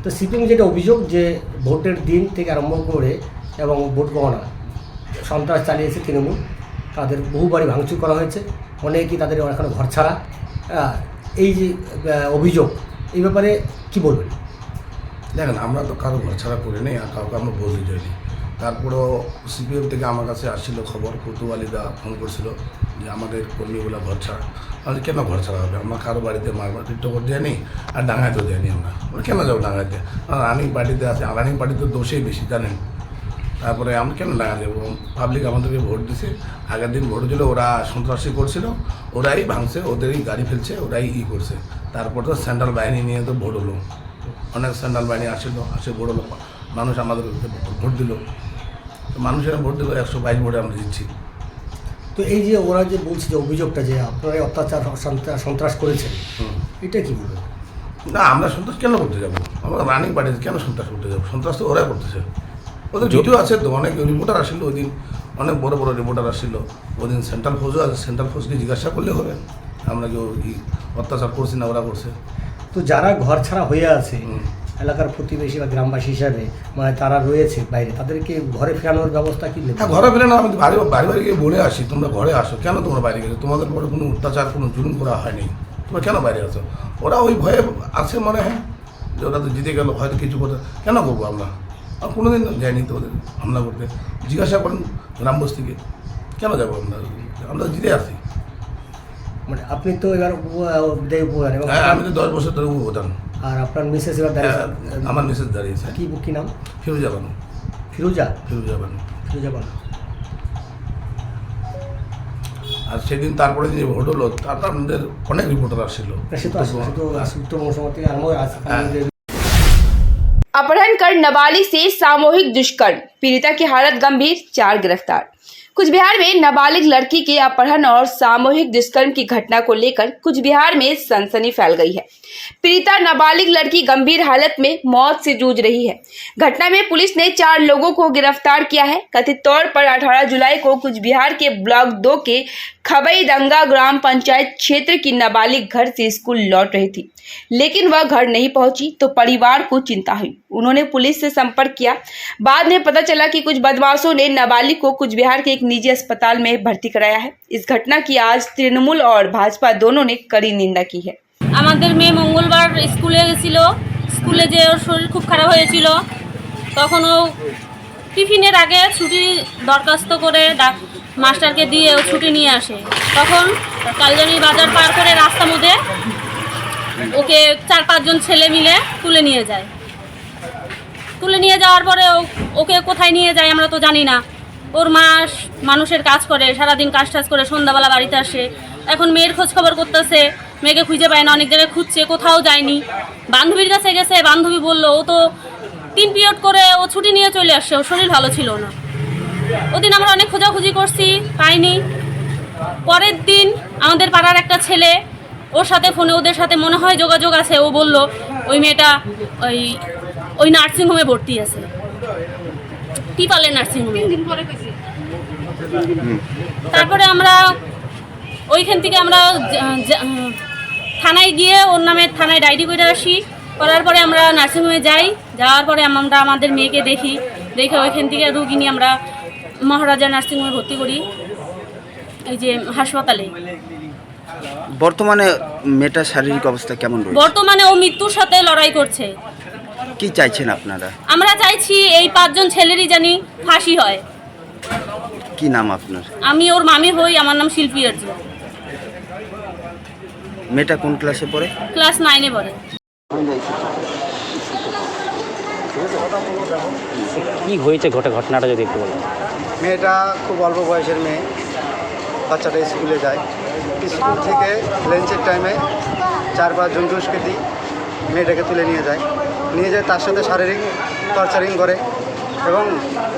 তো সিপিএম যেটা অভিযোগ যে ভোটের দিন থেকে আরম্ভ করে এবং ভোট গণনা সন্ত্রাস চালিয়েছে তৃণমূল, তাদের বহু বাড়ি ভাঙচুর করা হয়েছে, অনেকেই তাদের এখনো ঘর ছাড়া। এই যে অভিযোগ, এই ব্যাপারে কি বলবেন? দেখেন, আমরা তো কারো ঘর ছাড়া করে নেই আর কাউকে আমরা বদলে যাইনি। তারপরেও সিপিএম থেকে আমার কাছে আসছিল খবর, কৌতুবালিদা ফোন করছিল যে আমাদের কর্মীগুলো ঘর ছাড়া। আমাদের কেন ঘর ছাড়া হবে? আমরা কারো বাড়িতে মারমাটির টকর দেয়নি আর ডাঙাইতেও দেয়নি। আমরা কেন যাবো ডাঙাইতে? রানিং পার্টিতে আছে, রানিং পার্টিতে দোষেই বেশি জানেন। তারপরে আমরা কেন ডাঙা দেবো? পাবলিক আমাদেরকে ভোট দিছে, আগের দিন ভোট দিলে ওরা সন্ত্রাসী করছিল, ওরাই ভাঙছে, ওদেরই গাড়ি ফেলছে, ওরাই করছে। তারপর তো সেন্ট্রাল বাহিনী নিয়ে তো ভোট হলো, অনেক সেন্ট্রাল বাহিনী আসে ভোট হলো, মানুষ আমাদের ভোট দিল, মানুষেরা ভোট দিল, 122 ভোটে আমরা জিতছি। তো এই যে ওরা যে বলছে যে অভিযোগটা যে আপনারা অত্যাচার সন্ত্রাস করেছেন, এটা কি বলবেন? না, আমরা সন্ত্রাস কেন করতে যাবো? আমরা রানিং পার্টিতে কেন সন্ত্রাস করতে যাবো? সন্ত্রাস তো ওরাই করতেছে। ওদের ভিডিও আছে তো, অনেক রিপোর্টার আসছিল ওই দিন, অনেক বড় বড় রিপোর্টার আসছিল ওই দিন। সেন্ট্রাল ফোর্সও আছে, সেন্ট্রাল ফোর্সকে জিজ্ঞাসা করলে হবে আমরা কেউ অত্যাচার করছি না, ওরা করছে। তো যারা ঘর ছাড়া হয়ে আছে এলাকার প্রতিবেশী বা গ্রামবাসী হিসাবে, মানে তারা রয়েছে বাইরে, তাদেরকে ঘরে ফেরানোর ব্যবস্থা কি? হ্যাঁ, ঘরে ফেরানো, আমি বাড়ি বাড়ি গিয়ে বলে আসি তোমরা ঘরে আসো। কেন তোমরা বাইরে গেছো? তোমাদের পরে কোনো অত্যাচার, কোনো জুলুম করা হয়নি, তোমরা কেন বাইরে আসো? ওরা ওই ভয়ে আছে মনে হয় যে ওরা তো জিতে গেল, হয়তো কিছু করতে। কেন করবো আমরা? আর কোনোদিন যাইনি তো ওদের হামলা করতে। জিজ্ঞাসা করেন গ্রামবস্তিকে, কেন যাবো আমরা? আমরা জিতে আসি। মানে আপনি তো এবার বিদায় উপদান, হ্যাঁ, আমি তো 10 বছর ধরে উপদান। আর আপনার মিসেস এবার দাঁড়িয়েছে? আমার মিসেস দাঁড়িয়েছে। কি নাম? ফিরোজা বানু। ফিরোজা বানু। আর সেদিন তারপরে যে ভোট হলো, তারপর আমাদের অনেক রিপোর্টার আসছিল। अपहरण कर नाबालिग से सामूहिक दुष्कर्म, पीड़िता की हालत गंभीर, 4 गिरफ्तार। कुछ बिहार में नाबालिग लड़की के अपहरण और सामूहिक दुष्कर्म की घटना को लेकर कुछ बिहार में सनसनी फैल गई है। पीड़िता नाबालिग लड़की गंभीर हालत में मौत से जूझ रही है। घटना में पुलिस ने 4 लोगों को गिरफ्तार किया है। कथित तौर पर 18 जुलाई को कुछ बिहार के ब्लॉक 2 के खबई दंगा ग्राम पंचायत क्षेत्र की नाबालिग घर से स्कूल लौट रही थी, लेकिन वह घर नहीं पहुंची तो परिवार को चिंता हुई। उन्होंने पुलिस से संपर्क किया। बाद में पता चला कि कुछ बदमाशों ने नाबालिग को कुछ बिहार के एक निजी अस्पताल में भर्ती कराया है। इस घटना की आज तृणमूल और भाजपा दोनों ने कड़ी निंदा की है। আমাদের মেয়ে মঙ্গলবার স্কুলে গেছিল, স্কুলে যে ওর শরীর খুব খারাপ হয়েছিল, তখন ও টিফিনের আগে ছুটি দরখাস্ত করে মাস্টারকে দিয়ে ও ছুটি নিয়ে আসে। তখন কালজানি বাজার পার করে রাস্তার মধ্যে ওকে 4-5 জন ছেলে মিলে তুলে নিয়ে যায়। তুলে নিয়ে যাওয়ার পরে ওকে কোথায় নিয়ে যায় আমরা তো জানি না। ওর মা মানুষের কাজ করে, সারাদিন কাজ টাজ করে সন্ধ্যাবেলা বাড়িতে আসে। এখন মেয়ের খোঁজ খবর করতেছে, মেয়েকে খুঁজে পায় না, অনেক জায়গায় খুঁজছে, কোথাও যায়নি। বান্ধবীর কাছে গেছে, বান্ধবী বললো ও তো 3 পিরিয়ড করে ও ছুটি নিয়ে চলে আসছে, ওর শরীর ভালো ছিল না। ওদিন আমরা অনেক খোঁজাখুঁজি করছি, পাইনি। পরের দিন আমাদের পাড়ার একটা ছেলে ওর সাথে ফোনে ওদের সাথে মনে হয় যোগাযোগ আছে, ও বলল ওই মেয়েটা ওই নার্সিংহোমে ভর্তি আছে, টিপালের নার্সিংহোমে। তারপরে আমরা ওইখান থেকে আমরা থানায় গিয়ে ওর নামে থানায় ডায়েরি করে আসি। করার পরে আমরা নার্সিংহোমে যাই, যাওয়ার পরে আমরা আমাদের মেয়েকে দেখে ওইখান থেকে রুগী নিয়ে আমরা মহারাজা নার্সিংহোমে ভর্তি করি, এই যে হাসপাতালে। বর্তমানে মেয়েটার শারীরিক অবস্থা কেমন রয়েছে? বর্তমানে ও মৃত্যুর সাথে লড়াই করছে। কি চাইছেন আপনারা? আমরা চাইছি এই 5 জন ছেলেরই জানি ফাঁসি হয়। কি নাম আপনার? আমি ওর মামি হই, আমার নাম শিল্পী আর্য। মেয়েটা কোন ক্লাসে পড়ে? ক্লাস 9-এ পড়ে। কি হয়েছে ঘটনাটা যদি একটু বলেন। মেয়েটা খুব অল্প বয়সের মেয়ে, বাচ্চাটা স্কুলে যায়, স্কুল থেকে লাঞ্চের টাইমে 4-5 জন দুষ্কৃতী মেয়েটাকে তুলে নিয়ে যায়, তার সাথে শারীরিক টর্চারিং করে এবং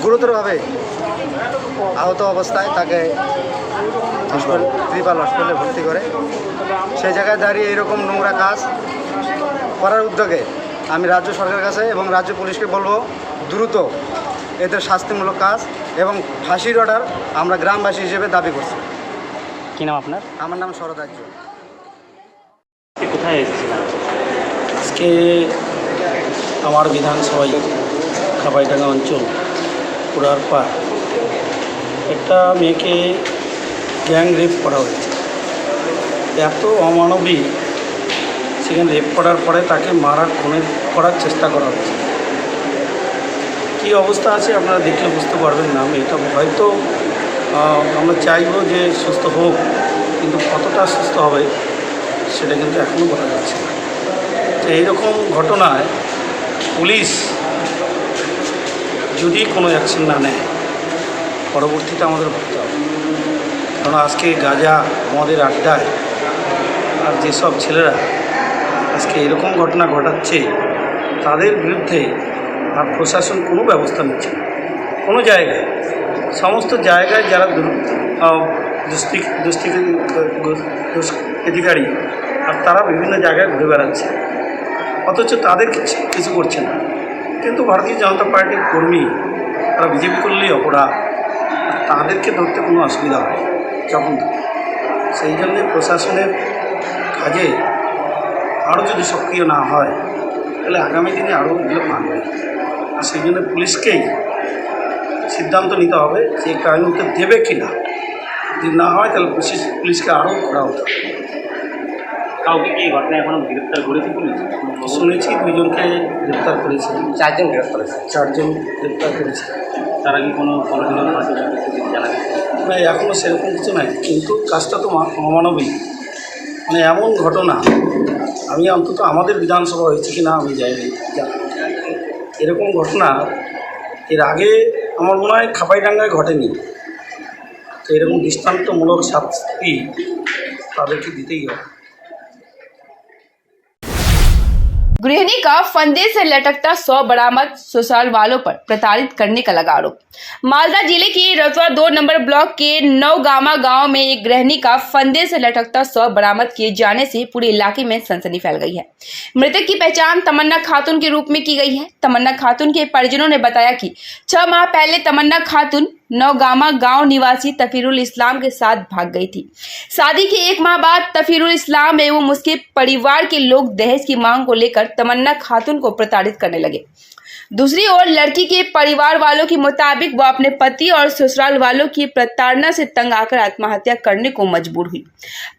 গুরুতরভাবে আহত অবস্থায় তাকে ত্রিপাল হসপিটালে ভর্তি করে। সেই জায়গায় দাঁড়িয়ে এরকম নোংরা কাজ করার উদ্যোগে আমি রাজ্য সরকারের কাছে এবং রাজ্য পুলিশকে বলবো দ্রুত এদের শাস্তিমূলক কাজ এবং ফাঁসির অর্ডার আমরা গ্রামবাসী হিসেবে দাবি করছি। কি নাম আপনার? আমার নাম শরদার্য। কোথায় এসেছিলেন? আজকে আমার বিধানসভায় খাপাইডাঙ্গা অঞ্চল পুরার পার একটা মেয়েকে গ্যাং রেপ করা হয়েছে। এত অমানবিক, সেখানে রেপ করার পরে তাকে করার চেষ্টা করা হচ্ছে। কী অবস্থা আছে আপনারা দেখলে বুঝতে পারবেন না। এটা হয়তো আমরা চাইব যে সুস্থ হোক, কিন্তু কতটা সুস্থ হবে সেটা কিন্তু এখনও বলা যাচ্ছে না। তো এইরকম ঘটনায় পুলিশ যদি কোনো অ্যাকশন না নেয়, পরবর্তীতে আমাদের ভাবতে হবে। কারণ আজকে গাঁজা মদের আড্ডায় আর যেসব ছেলেরা আজকে এরকম ঘটনা ঘটাচ্ছে, তাদের বিরুদ্ধে আর প্রশাসন কোনো ব্যবস্থা নিচ্ছে না। কোনো জায়গায়, সমস্ত জায়গায় যারা দুষ্কৃতিকারী আর তারা বিভিন্ন জায়গায় ঘুরে বেড়াচ্ছে, অথচ তাদের কিছু করছে না। কিন্তু ভারতীয় জনতা পার্টির কর্মী তারা বিজেপি করলেই অপরাধ, তাদেরকে ধরতে কোনো অসুবিধা হয় যখন। সেই জন্যে প্রশাসনের কাজে আরও যদি সক্রিয় না হয়, তাহলে আগামী দিনে আরও এগুলো মানবে। আর সেই জন্য পুলিশকেই সিদ্ধান্ত নিতে হবে যে ক্রাইম উত্তর দেবে কি না। যদি না হয় তাহলে পুলিশকে আরও করা হতে হবে। কাউকে কি এই ঘটনায় এখনো গ্রেপ্তার করেছে পুলিশ? শুনেছি 2 জনকে গ্রেপ্তার করেছে। 4 জন গ্রেপ্তার করেছে। 4 জন গ্রেপ্তার করেছে। তারা কি কোনো জানা গেছে? না, এখনও সেরকম কিছু নাই, কিন্তু কাজটা তো অমানবিক। মানে এমন ঘটনা আমি অন্তত আমাদের বিধানসভা হয়েছে কি না আমি জানি, এরকম ঘটনা এর আগে আমার মনে হয় খাপাইডাঙ্গায় ঘটেনি। তো এরকম দৃষ্টান্তমূলক শাস্তি তাদেরকে दितेই হবে। गृहिणी का फंदे से लटकता 100 बरामद, ससुराल वालों पर प्रताड़ित करने का लगा आरोप। मालदा जिले के रतवा 2 नंबर ब्लॉक के नवगामा गांव में एक गृहिणी का फंदे से लटकता 100 बरामद किए जाने से पूरे इलाके में सनसनी फैल गई है। मृतक की पहचान तमन्ना खातून के रूप में की गई है। तमन्ना खातून के परिजनों ने बताया कि 6 माह पहले तमन्ना खातून नवगामा गांव निवासी तफीरुल इस्लाम के साथ भाग गई थी। शादी के 1 माह बाद तफीरुल इस्लाम एवं उसके परिवार के लोग दहेज की मांग को लेकर तमन्ना खातून को प्रताड़ित करने लगे। दूसरी ओर लड़की के परिवार वालों के मुताबिक वह अपने पति और ससुराल वालों की प्रताड़ना से तंग आकर आत्महत्या करने को मजबूर हुई।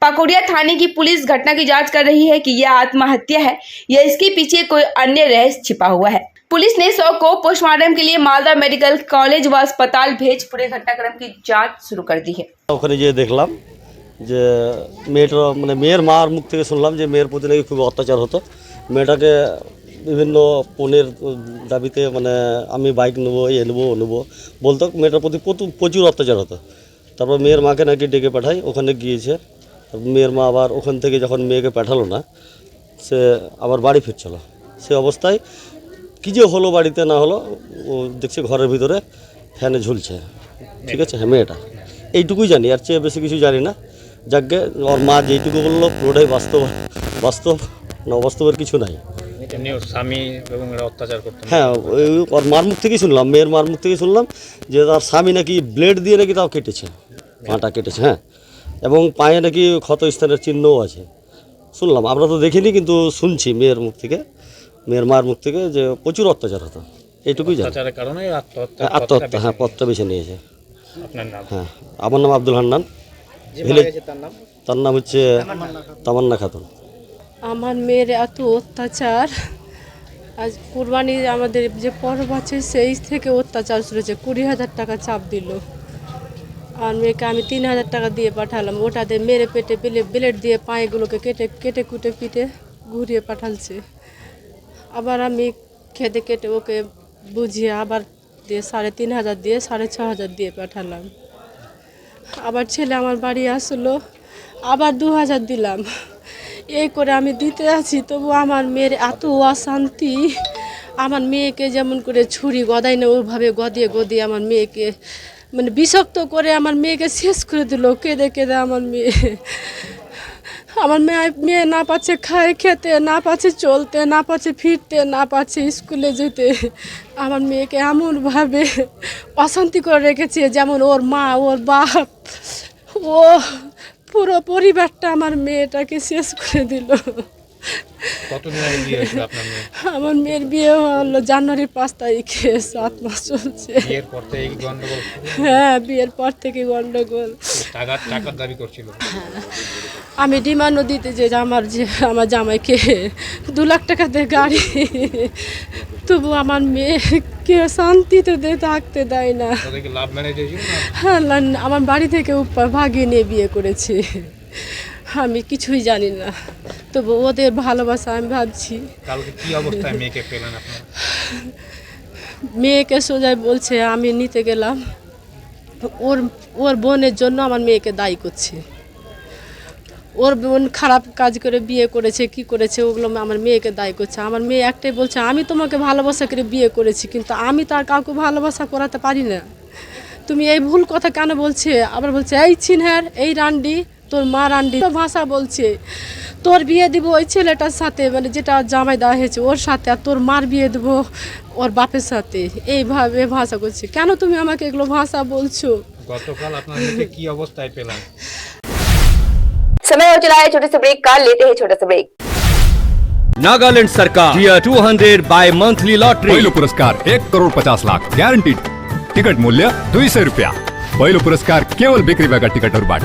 पकोड़िया थाने की पुलिस घटना की जांच कर रही है कि यह आत्महत्या है या इसके पीछे कोई अन्य रहस्य छिपा हुआ है। पुलिस ने शव को पोस्टमार्टम के लिए मालदा मेडिकल कॉलेज व अस्पताल भेज पूरे घटनाक्रम की जांच शुरू कर दी है। ওখানে গিয়ে দেখলাম যে মেয়েটা মানে মেয়ের মার মুখ থেকে শুনলাম যে মেয়ের প্রতি নাকি খুব অত্যাচার হতো। মেয়েটাকে বিভিন্ন পণের দাবিতে মানে আমি বাইক নেবো, এ নেবো, ও নেবো বলতো। মেয়েটার প্রতি প্রচুর অত্যাচার হতো। তারপর মেয়ের মাকে নাকি ডেকে পাঠাই, ওখানে গিয়েছে। মেয়ের মা আবার ওখান থেকে যখন মেয়েকে পাঠালো না, সে আবার বাড়ি ফিরছিল। সে অবস্থায় কী যে হলো বাড়িতে না হলো, ও দেখছে ঘরের ভিতরে ফ্যানে ঝুলছে। ঠিক আছে, হ্যাঁ মেয়েটা এইটুকুই জানি, আর চেয়ে বেশি কিছু জানি না। যাকে ওর মা যেইটুকু বললো পুরোটাই বাস্তব না, অবাস্তবের কিছু নাই। স্বামী এবং অত্যাচার করতো। হ্যাঁ, ওর মার মুখ থেকেই শুনলাম, মেয়ের মার মুখ থেকেই শুনলাম যে তার স্বামী নাকি ব্লেড দিয়ে নাকি তাও কেটেছে, পাটা কেটেছে। হ্যাঁ, এবং পায়ে নাকি ক্ষতস্থানের চিহ্নও আছে শুনলাম। আমরা তো দেখিনি, কিন্তু শুনছি মেয়ের মুখ থেকে। মেয়ের মার মুখ থেকে যে প্রচুর অত্যাচার হতো, এইটুকুই জানি। অত্যাচারের কারণে আত্মহত্যা, হ্যাঁ, পথটা বেছে নিয়েছে। আপনার নাম? হ্যাঁ, আমার নাম আব্দুল হান্নান। তার নাম হচ্ছে তামান্না খাতুন। আমার মেয়ের এত অত্যাচার, আজ কুরবানি আমাদের যে পরব আছে সেই থেকে অত্যাচার শুরুছে। 20,000 টাকা চাপ দিল, আর মেয়েকে আমি 3,000 টাকা দিয়ে পাঠালাম। ওটাতে মেরে পেটে ব্লেড দিয়ে পায়েগুলোকে কেটে কুটে পিটে ঘুরিয়ে পাঠালছে। আবার আমি খেতে কেটে ওকে বুঝিয়ে আবার দিয়ে 3,500 দিয়ে 6,500 দিয়ে পাঠালাম। আবার ছেলে আমার বাড়ি আসলো, আবার 2,000 দিলাম। এই করে আমি দিতে আছি, তবু আমার মেয়ের এত অশান্তি। আমার মেয়েকে যেমন করে ছুরি গদাই না ওইভাবে গদিয়ে আমার মেয়েকে মানে বিষাক্ত করে আমার মেয়েকে শেষ করে দিল। কেঁদে কেঁদে আমার মেয়ে না পাচ্ছে খেতে, না পাচ্ছে চলতে, না পাচ্ছে ফিরতে, না পাচ্ছে স্কুলে যেতে। আমার মেয়েকে এমনভাবে অশান্তি করে রেখেছে যেমন ওর মা, ওর বাপ, ও পুরো পরিবারটা আমার মেয়েটাকে শেষ করে দিল। আমার মেয়ের বিয়ে হলো জানুয়ারির 5 তারিখে, 7 মাস চলছে। হ্যাঁ, বিয়ের পর থেকে গন্ডগোল। টাকার দাবি করছিল। আমি ডিমান্ডও দিতে যে আমার জামাইকে 2 লাখ টাকা দিয়ে গাড়ি, তবু আমার মেয়েকে শান্তিতে থাকতে দেয় না। হ্যাঁ, আমার বাড়ি থেকে ভাগিয়ে নিয়ে বিয়ে করেছে। আমি কিছুই জানি না, তবু ওদের ভালোবাসা আমি ভাবছি। কালকে কি অবস্থায় মেয়েকে পেলেন আপনারা? মেয়েকে সোজাই বলছে আমি নিতে গেলাম, ওর বোনের জন্য আমার মেয়েকে দায়ী করছে। ওর বোন খারাপ কাজ করে বিয়ে করেছে, কি করেছে ওগুলো আমার মেয়েকে দায়ী করছে। আমার মেয়ে একটাই বলছে আমি তোমাকে ভালোবাসা করে বিয়ে করেছি, কিন্তু আমি তার কাউকে ভালোবাসা করাতে পারি না। তুমি এই ভুল কথা কেন বলছে? আবার বলছে এই ছিনহার, এই রান্ডি, তোর মা রান্ডি ভাষা বলছে। তোর বিয়ে দিব ওই ছেলেটার সাথে, মানে যেটা জামাই দেওয়া হয়েছে ওর সাথে, আর তোর মার বিয়ে দেবো ওর বাপের সাথে। এইভাবে ভাষা করছে। কেন তুমি আমাকে এগুলো ভাষা বলছো? গতকাল আপনার মেয়েকে কি অবস্থায় পেলেন? समय हो चला है छोटे से ब्रेक का, लेते हैं छोटा सा ब्रेक। नागालैंड सरकार Tier 200 बाय मंथली लॉटरी। पहिलो पुरस्कार 1,50,00,000 गॅरंटीड। तिकट मूल्य 200 रुपया। पहिलो पुरस्कार केवळ बिक्री वेगळा तिकटवरबाट।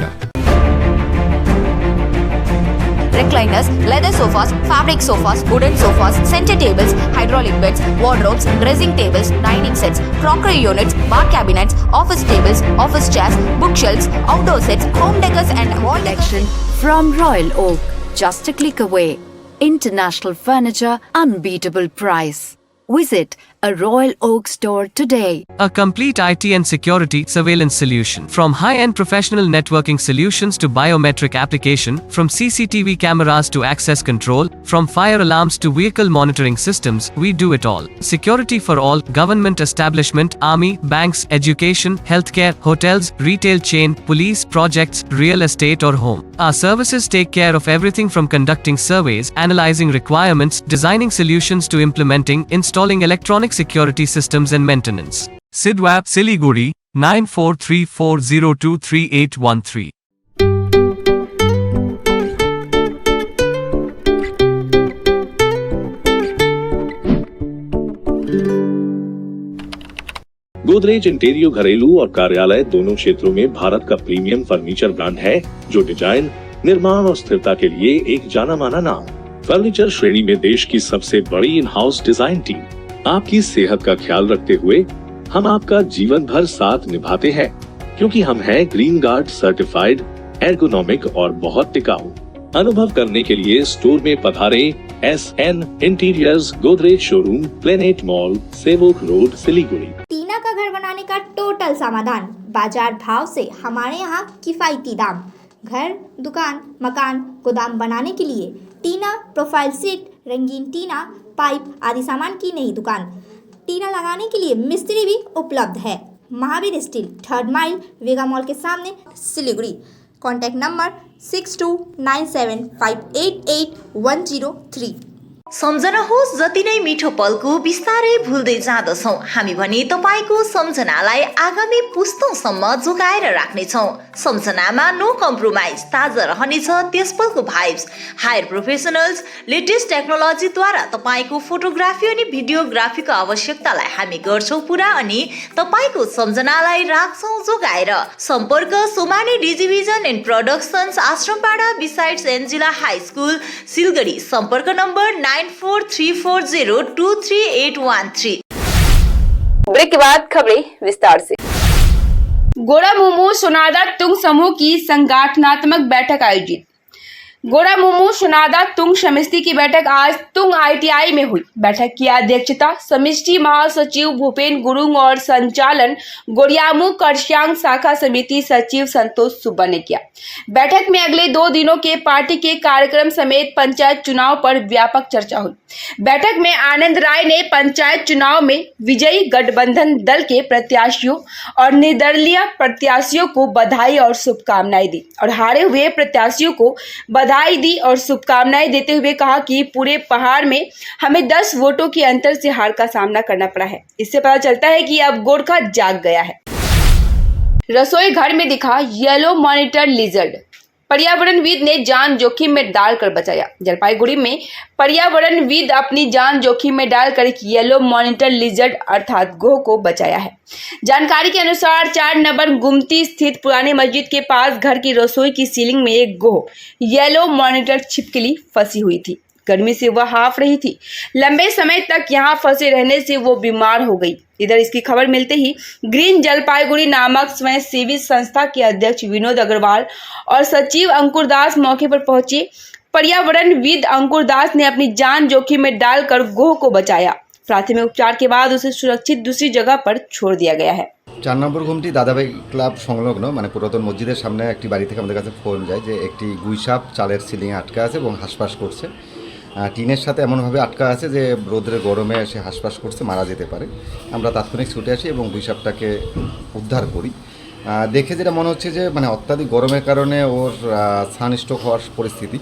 Recliners, leather sofas, fabric sofas, wooden sofas, center tables, hydraulic beds, wardrobes, dressing tables, dining sets, crockery units, bar cabinets, office tables, office chairs, bookshelves, outdoor sets, home decors and wall collection from Royal Oak. Just a click away. International furniture, unbeatable price. Visit a Royal Oak store today. A complete IT and security surveillance solution. From high-end professional networking solutions to biometric application, from CCTV cameras to access control, from fire alarms to vehicle monitoring systems, we do it all. Security for all, government establishment, army, banks, education, healthcare, hotels, retail chain, police, projects, real estate or home. Our services take care of everything from conducting surveys, analyzing requirements, designing solutions to implementing, installing electronic security systems and maintenance. Sidwap, Siliguri, 9434023813. Godrej इंटीरियो घरेलू और कार्यालय दोनों क्षेत्रों में भारत का premium furniture brand है, जो design, निर्माण और स्थिरता के लिए एक जाना माना नाम। फर्नीचर श्रेणी में देश की सबसे बड़ी इन हाउस डिजाइन टीम आपकी सेहत का ख्याल रखते हुए हम आपका जीवन भर साथ निभाते हैं, क्योंकि हम हैं ग्रीन गार्ड सर्टिफाइड, एर्गोनॉमिक और बहुत टिकाऊ। अनुभव करने के लिए स्टोर में पधारे। SN interiors, Godrej showroom, planet mall, Sevoke road, Siliguri. Tina का घर बनाने का टोटल समाधान, बाजार भाव से हमारे यहाँ किफायती दाम। घर, दुकान, मकान, गोदाम बनाने के लिए टीना प्रोफाइल सीट, रंगीन टीना, पाइप आदि सामान की नई दुकान। टीना लगाने के लिए मिस्त्री भी उपलब्ध है। महावीर स्टील, 3rd माइल, वेगा मॉल के सामने, सिलीगुड़ी। Contact number 6297588103। सम्झनुहोस् जति नै मिठो पलको बिस्तारै भुल्दै जाँदछौँ हामी भने तपाईँको सम्झनालाई आगामी पुस्तौँसम्म जोगाएर राख्नेछौँ। सम्झनामा नो कम्प्रोमाइज, ताजा रहनेछ त्यस पलको भाइब्स। हायर प्रोफेसनल्स लेटेस्ट टेक्नोलोजीद्वारा तपाईँको फोटोग्राफी अनि भिडियोग्राफीको आवश्यकतालाई हामी गर्छौँ पुरा अनि तपाईँको सम्झनालाई राख्छौँ जोगाएर। सम्पर्क Somani digivision and productions, Ashrampara besides Angela high school, Siliguri. सम्पर्क नम्बर 9434023813। ब्रेक के बाद खबरें विस्तार से। गोरा मोमो सोनादा तुंग समूह की संगठनात्मक बैठक आयोजित। गोरा मोमो सोनादा तुंग समिति की बैठक आज तुंग ITI में हुई। बैठक की अध्यक्षता समिति महासचिव भूपेन गुरुंग और संचालन गोरियामू करश्यांग शाखा समिति सचिव संतोष सुब्बा ने किया। बैठक में अगले 2 दिनों के पार्टी के कार्यक्रम समेत पंचायत चुनाव पर व्यापक चर्चा हुई। बैठक में आनंद राय ने पंचायत चुनाव में विजयी गठबंधन दल के प्रत्याशियों और निर्दलीय प्रत्याशियों को बधाई और शुभकामनाएं दी और हारे हुए प्रत्याशियों को बधाई दी और शुभकामनाएं देते हुए कहा कि पूरे पहाड़ में हमें 10 वोटों के अंतर से हार का सामना करना पड़ा है। इससे पता चलता है कि अब गोरखा जाग गया है। रसोई घर में दिखा येलो मॉनिटर लिजर्ड, पर्यावरणविद ने जान जोखिम में डालकर बचाया। जलपाईगुड़ी में पर्यावरणविद अपनी जान जोखिम में डालकर एक येलो मॉनिटर लिजर्ड अर्थात गोह को बचाया है। जानकारी के अनुसार 4 नंबर गुमती स्थित पुरानी मस्जिद के पास घर की रसोई की सीलिंग में एक गोह येलो मॉनिटर छिपकली फंसी हुई थी। गर्मी से वह हाफ रही थी। लंबे समय तक यहाँ फंसे रहने से वो बीमार हो गई। इधर इसकी खबर मिलते ही ग्रीन जलपाईगुड़ी नामक स्वयंसेवी संस्था के अध्यक्ष विनोद अग्रवाल और सचिव अंकुर दास मौके पर पहुंचे। पर्यावरणविद अंकुर दास ने अपनी जान जोखिम में डालकर गोह को बचाया। प्राथमिक उपचार के बाद उसे सुरक्षित दूसरी जगह पर छोड़ दिया गया है। 4 নম্বর ঘুমটি দাদাভাই ক্লাব সংলগ্ন মানে পুরাতন মসজিদের সামনে একটি বাড়ি থেকে আমাদের কাছে ফোন যায় যে একটি গুইসাপ চালের সিলিংয়ে আটকা আছে এবং হাঁসফাঁস করছে। টিনের সাথে এমনভাবে আটকা আছে যে রোদের গরমে সে হাঁসফাঁস করছে, মারা যেতে পারে। আমরা তাৎক্ষণিক ছুটে আসি এবং গুইসাপটাকে উদ্ধার করি। দেখে যেটা মনে হচ্ছে যে মানে অত্যাধিক গরমের কারণে ওর সানস্ট্রোক হওয়ার পরিস্থিতি।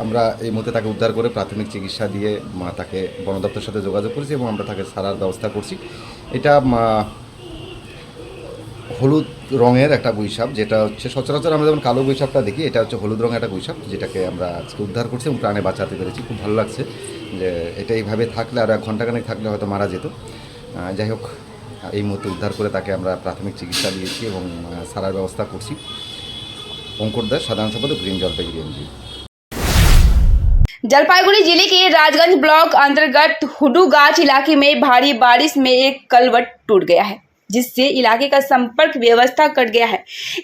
আমরা এই মুহূর্তে তাকে উদ্ধার করে প্রাথমিক চিকিৎসা দিয়ে তাকে বন দপ্তরের সাথে যোগাযোগ করেছি এবং আমরা তাকে সারার ব্যবস্থা করছি। এটা হলুদ রঙের একটা গুইসাপ, যেটা হচ্ছে সচরাচর আমরা যেমন কালো গুইসাপটা দেখি, এটা হচ্ছে হলুদ রঙের একটা গুইসাপ, যেটাকে আমরা আজকে উদ্ধার করছি এবং প্রাণে বাঁচাতে পেরেছি। খুব ভালো লাগছে যে এটা এইভাবে থাকলে আর 1 ঘন্টাখানেক থাকলে হয়তো মারা যেত। যাই হোক, এই মুহূর্তে উদ্ধার করে তাকে আমরা প্রাথমিক চিকিৎসা দিয়েছি এবং সারার ব্যবস্থা করছি। अंकुर दास, साधारण संपादक, ग्रीन जलपाईगुड़ी एमजी। जलपाईगुड़ी जिले के राजगंज ब्लॉक अंतर्गत हुडूगाछ इलाके में भारी बारिश में एक कलवट टूट गया है, जिससे इलाके का संपर्क व्यवस्था कट गया है।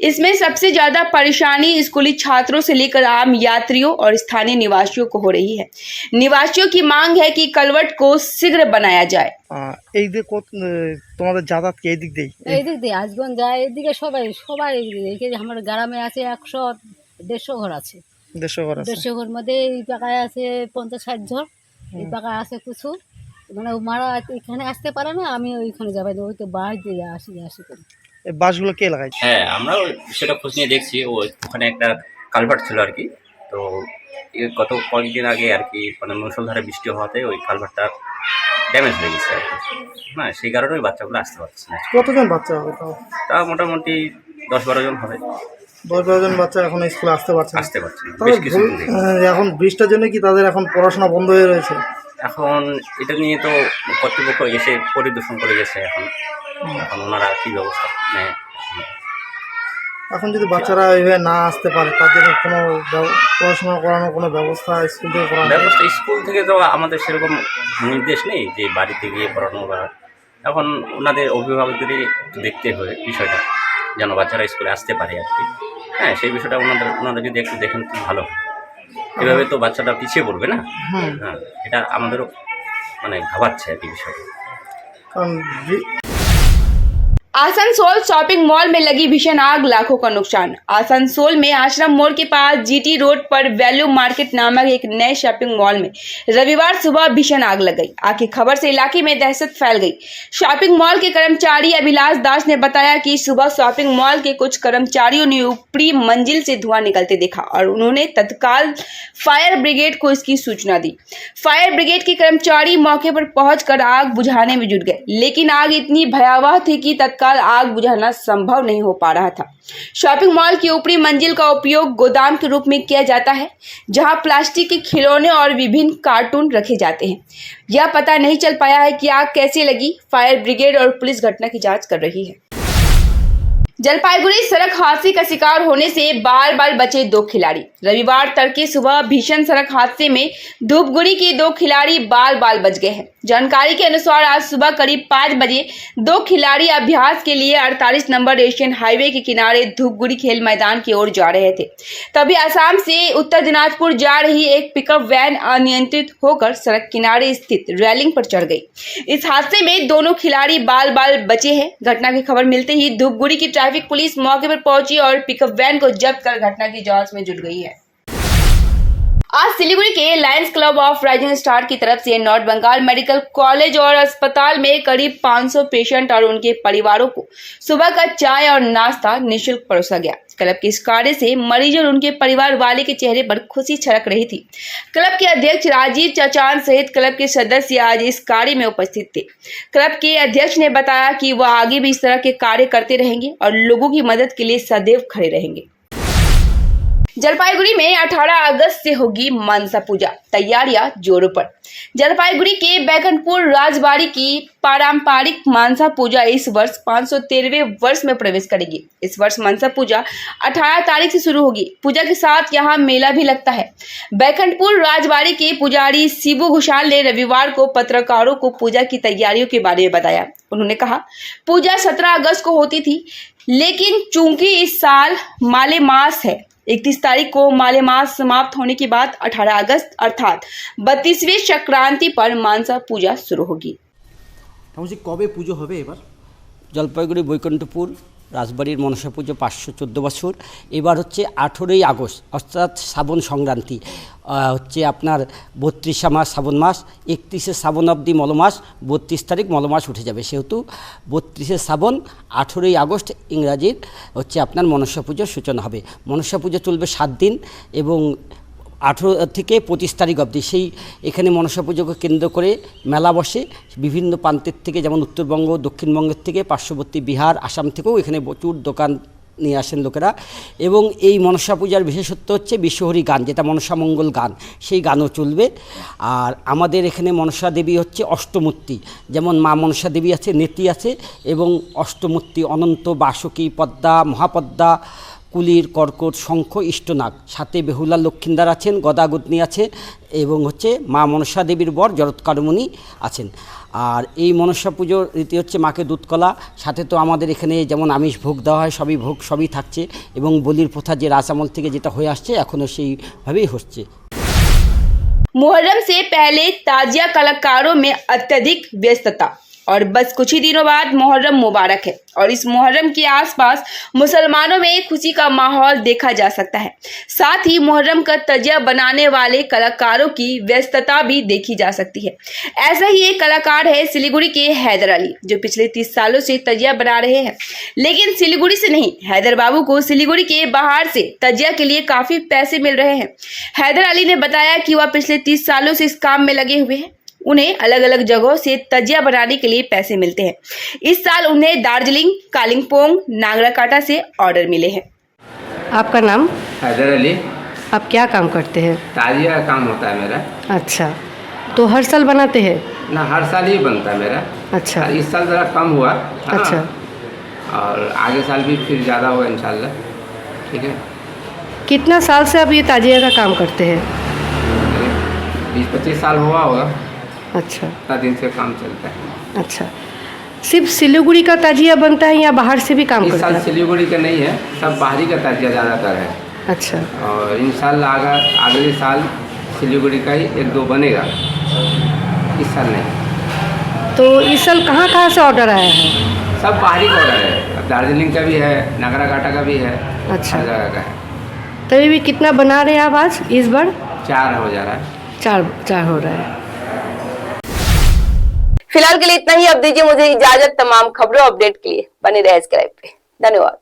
इसमें सबसे ज्यादा परेशानी स्कूली छात्रों से लेकर आम यात्रियों और स्थानीय निवासियों को हो रही है। निवासियों की मांग है कि कलवट को शीघ्र बनाया जाए। এই দিক তোমাদের যাতায়াত কি এই দিক দিয়ে আজগঞ্জ যায়, এদিকে সবাই এদিকে আমার গ্রামে আছে 100-150 ঘর আছে। 150 ঘর মধ্যে এই পাকায় আছে 50-60 ঘর, এই পাকায় আছে কিছু মানে মারা এখানে আসতে পারে না, আমি ওইখানে যাবাই ওই তো বাঁশ দিয়ে আসি করি। এই বাঁশগুলো কে লাগাইছে? হ্যাঁ, আমরা সেটা খোঁজ নিয়ে দেখছি। ওখানে একটা কালভার্ট ছিল আর কি। তো গত কয়েকদিন আগে আর কি মানে মুষলধারে বৃষ্টি হওয়াতে ওই কালভার্টটা ড্যামেজ হয়ে গেছে আর কি। হ্যাঁ, সেই কারণে ওই বাচ্চাগুলো আসতে পারছে না। কতজন বাচ্চা হবে তা মোটামুটি 10-12 জন হবে। 10-12 জন বাচ্চা এখন স্কুলে আসতে পারছে না। বেশ কিছুদিন থেকে। এখন বৃষ্টির জন্য কি তাদের এখন পড়াশোনা বন্ধ হয়ে রয়েছে? এখন এটা নিয়ে তো কর্তৃপক্ষ এসে পরিদর্শন করে গেছে। এখন ওনারা কী ব্যবস্থা নেয়। এখন যদি বাচ্চারা এইভাবে না আসতে পারে তার জন্য কোনো পড়াশোনা করানোর কোনো ব্যবস্থা স্কুল থেকে করানো? ব্যবস্থা স্কুল থেকে তো আমাদের সেরকম নির্দেশ নেই যে বাড়িতে গিয়ে পড়ানো বা এখন ওনাদের অভিভাবকদেরই দেখতে হবে বিষয়টা, যেন বাচ্চারা স্কুলে আসতে পারে আর কি। হ্যাঁ, সেই বিষয়টা ওনারা যদি একটু দেখেন খুব ভালো হয়। এভাবে তো বাচ্চাটা পিছিয়ে পড়বে না। হ্যাঁ, এটা আমাদেরও মানে ভাবাচ্ছে আর কি বিষয়টা। आसनसोल शॉपिंग मॉल में लगी भीषण आग, लाखों का नुकसान। आसनसोल में आश्रम मोड़ के पास जीटी रोड पर वैल्यू मार्केट नामक एक नए शॉपिंग मॉल में रविवार सुबह भीषण आग लग गई। आग की खबर से इलाके में दहशत फैल गई। शॉपिंग मॉल के कर्मचारी अभिलाष दास ने बताया कि सुबह शॉपिंग मॉल के कुछ कर्मचारियों ने ऊपरी मंजिल से धुआं निकलते देखा और उन्होंने तत्काल फायर ब्रिगेड को इसकी सूचना दी। फायर ब्रिगेड के कर्मचारी मौके पर पहुंचकर आग बुझाने में जुट गए, लेकिन आग इतनी भयावह थी कि तत्काल आग बुझाना संभव नहीं हो पा रहा था। शॉपिंग मॉल की ऊपरी मंजिल का उपयोग गोदाम के रूप में किया जाता है, जहां प्लास्टिक के खिलौने और विभिन्न कार्टून रखे जाते हैं। यह पता नहीं चल पाया है कि आग कैसे लगी। फायर ब्रिगेड और पुलिस घटना की जांच कर रही है। जलपाईगुड़ी सड़क हादसे का शिकार होने से बाल बाल बचे 2 खिलाड़ी। रविवार तड़के सुबह भीषण सड़क हादसे में धूपगुड़ी के 2 खिलाड़ी बाल बाल बच गए हैं। जानकारी के अनुसार आज सुबह करीब 5 बजे 2 खिलाड़ी अभ्यास के लिए 48 नंबर एशियन हाईवे के किनारे धूपगुड़ी खेल मैदान की ओर जा रहे थे। तभी असम से उत्तर दिनाजपुर जा रही एक पिकअप वैन अनियंत्रित होकर सड़क किनारे स्थित रेलिंग पर चढ़ गई। इस हादसे में दोनों खिलाड़ी बाल बाल बचे हैं। घटना की खबर मिलते ही धूपगुड़ी की ट्रैफिक पुलिस मौके पर पहुंची और पिकअप वैन को जब्त कर घटना की जांच में जुट गई है। आज सिलीगुड़ी के Lions club of rising star की तरफ से नॉर्थ बंगाल मेडिकल कॉलेज और अस्पताल में करीब 500 पेशेंट और उनके परिवारों को सुबह का चाय और नाश्ता निःशुल्क परोसा गया। क्लब के इस कार्य से मरीज और उनके परिवार वाले के चेहरे पर खुशी छलक रही थी। क्लब के अध्यक्ष राजीव चचान सहित क्लब के सदस्य आज इस कार्य में उपस्थित थे। क्लब के अध्यक्ष ने बताया कि वह आगे भी इस तरह के कार्य करते रहेंगे और लोगों की मदद के लिए सदैव खड़े रहेंगे। जलपाईगुड़ी में 18 अगस्त से होगी मनसा पूजा, तैयारियां जोरों पर। जलपाईगुड़ी के बैकुंठपुर राजबाड़ी की पारंपरिक मनसा पूजा इस वर्ष 513वें वर्ष में प्रवेश करेगी। इस वर्ष मनसा पूजा 18 तारीख से शुरू होगी। पूजा के साथ यहां मेला भी लगता है। बैकुंठपुर राजबाड़ी के पुजारी शिबू घोषाल ने रविवार को पत्रकारों को पूजा की तैयारियों के बारे में बताया। उन्होंने कहा, पूजा 17 अगस्त को होती थी, लेकिन चूंकि इस साल माले मास है, 31 तारीख को माले मास समाप्त होने के बाद 18 अगस्त अर्थात 32वीं संक्रांति पर मनसा पूजा शुरू होगी। কবে পুজো হবে এবার? জলপাইগুড়ি বৈকুণ্ঠপুর রাজবাড়ির মনসা পুজো 514 বছর। এবার হচ্ছে 18ই আগস্ট অর্থাৎ শ্রাবণ সংক্রান্তি, হচ্ছে আপনার 32 মাস শ্রাবণ মাস, 31শে শ্রাবণ অবধি মলমাস, 32 তারিখ মলমাস উঠে যাবে, সেহেতু 32শে শ্রাবণ 18ই আগস্ট ইংরাজির হচ্ছে আপনার মনসা পুজোর সূচনা হবে। মনসা পুজো চলবে 7 দিন এবং 18 থেকে 25 তারিখ অবধি সেই এখানে মনসা পুজোকে কেন্দ্র করে মেলা বসে। বিভিন্ন প্রান্তের থেকে যেমন উত্তরবঙ্গ, দক্ষিণবঙ্গের থেকে, পার্শ্ববর্তী বিহার, আসাম থেকেও এখানে প্রচুর দোকান নিয়ে আসেন লোকেরা। এবং এই মনসা পূজার বিশেষত্ব হচ্ছে বিশ্বহরি গান, যেটা মনসা মঙ্গল গান, সেই গানও চলবে। আর আমাদের এখানে মনসা দেবী হচ্ছে অষ্টমূর্তি, যেমন মা মনসা দেবী আছে, নেতি আছে, এবং অষ্টমূর্তি অনন্ত, বাসুকী, পদ্মা, মহাপদ্মা, কুলির, কর্কট, শঙ্খ, ইষ্টনাগ, সাথে বেহুলা লক্ষ্মীন্দার আছেন, গদাগুদনি আছে, এবং হচ্ছে মা মনসা দেবীর বর জরৎকারমণি আছেন। আর এই মনসা পুজোর রীতি হচ্ছে মাকে দুধকলা, সাথে তো আমাদের এখানে যেমন আমিষ ভোগ দেওয়া হয়, সবই থাকছে, এবং বলির প্রথা যে রাজামল থেকে যেটা হয়ে আসছে এখনও সেইভাবেই হচ্ছে। मुहर्रम से पहले ताजिया कलाकारों में अत्यधिक व्यस्तता और बस कुछ ही दिनों बाद मुहर्रम मुबारक है और इस मुहर्रम के आसपास मुसलमानों में खुशी का माहौल देखा जा सकता है। साथ ही मुहर्रम का तजिया बनाने वाले कलाकारों की व्यस्तता भी देखी जा सकती है। ऐसा ही एक कलाकार है सिलीगुड़ी के हैदर अली, जो पिछले 30 सालों से तजिया बना रहे हैं। लेकिन सिलीगुड़ी से नहीं, हैदर बाबू को सिलीगुड़ी के बाहर से तजिया के लिए काफी पैसे मिल रहे हैं। हैदर अली ने बताया कि वह पिछले 30 सालों से इस काम में लगे हुए हैं। उन्हें अलग अलग जगहों से तजिया बनाने के लिए पैसे मिलते हैं। इस साल उन्हें दार्जिलिंग, कालिम्पोंग, नागराकाटा से ऑर्डर मिले हैं। आपका नाम? हैदर अली। आप क्या काम करते हैं? ताजिया का काम होता है मेरा। अच्छा, तो हर साल बनाते हैं? ना, हर साल ही बनता है मेरा। अच्छा, इस साल ज़रा कम हुआ। अच्छा, और आगे साल भी फिर ज़्यादा होगा इंशाल्लाह। ठीक है। कितना साल से आप ये ताजिया का काम करते हैं? 20-25 साल हुआ होगा। अच्छा, इतना दिन से काम चलता है। अच्छा, सिर्फ सिलीगुड़ी का ताजिया बनता है या बाहर से भी काम इस करता साल है? सिलीगुड़ी का नहीं है, सब बाहरी का ताजिया ज़्यादातर है। अच्छा, और इंशाल्लाह अगले साल सिलीगुड़ी का ही 1-2 बनेगा, इस साल नहीं। तो इस साल कहाँ से ऑर्डर आया है? सब बाहरी का ऑर्डर है। अब दार्जिलिंग का भी है, नागराघाटा का भी है, अच्छा। हर जगह का है। तभी भी कितना बना रहे हैं आप आज इस बार? 4 हो जा रहा है। 4 हो रहा है। फिलहाल के लिए इतना ही। अब दीजिए मुझे इजाजत। तमाम खबरों अपडेट के लिए बने रहे सब्सक्राइब पे। धन्यवाद।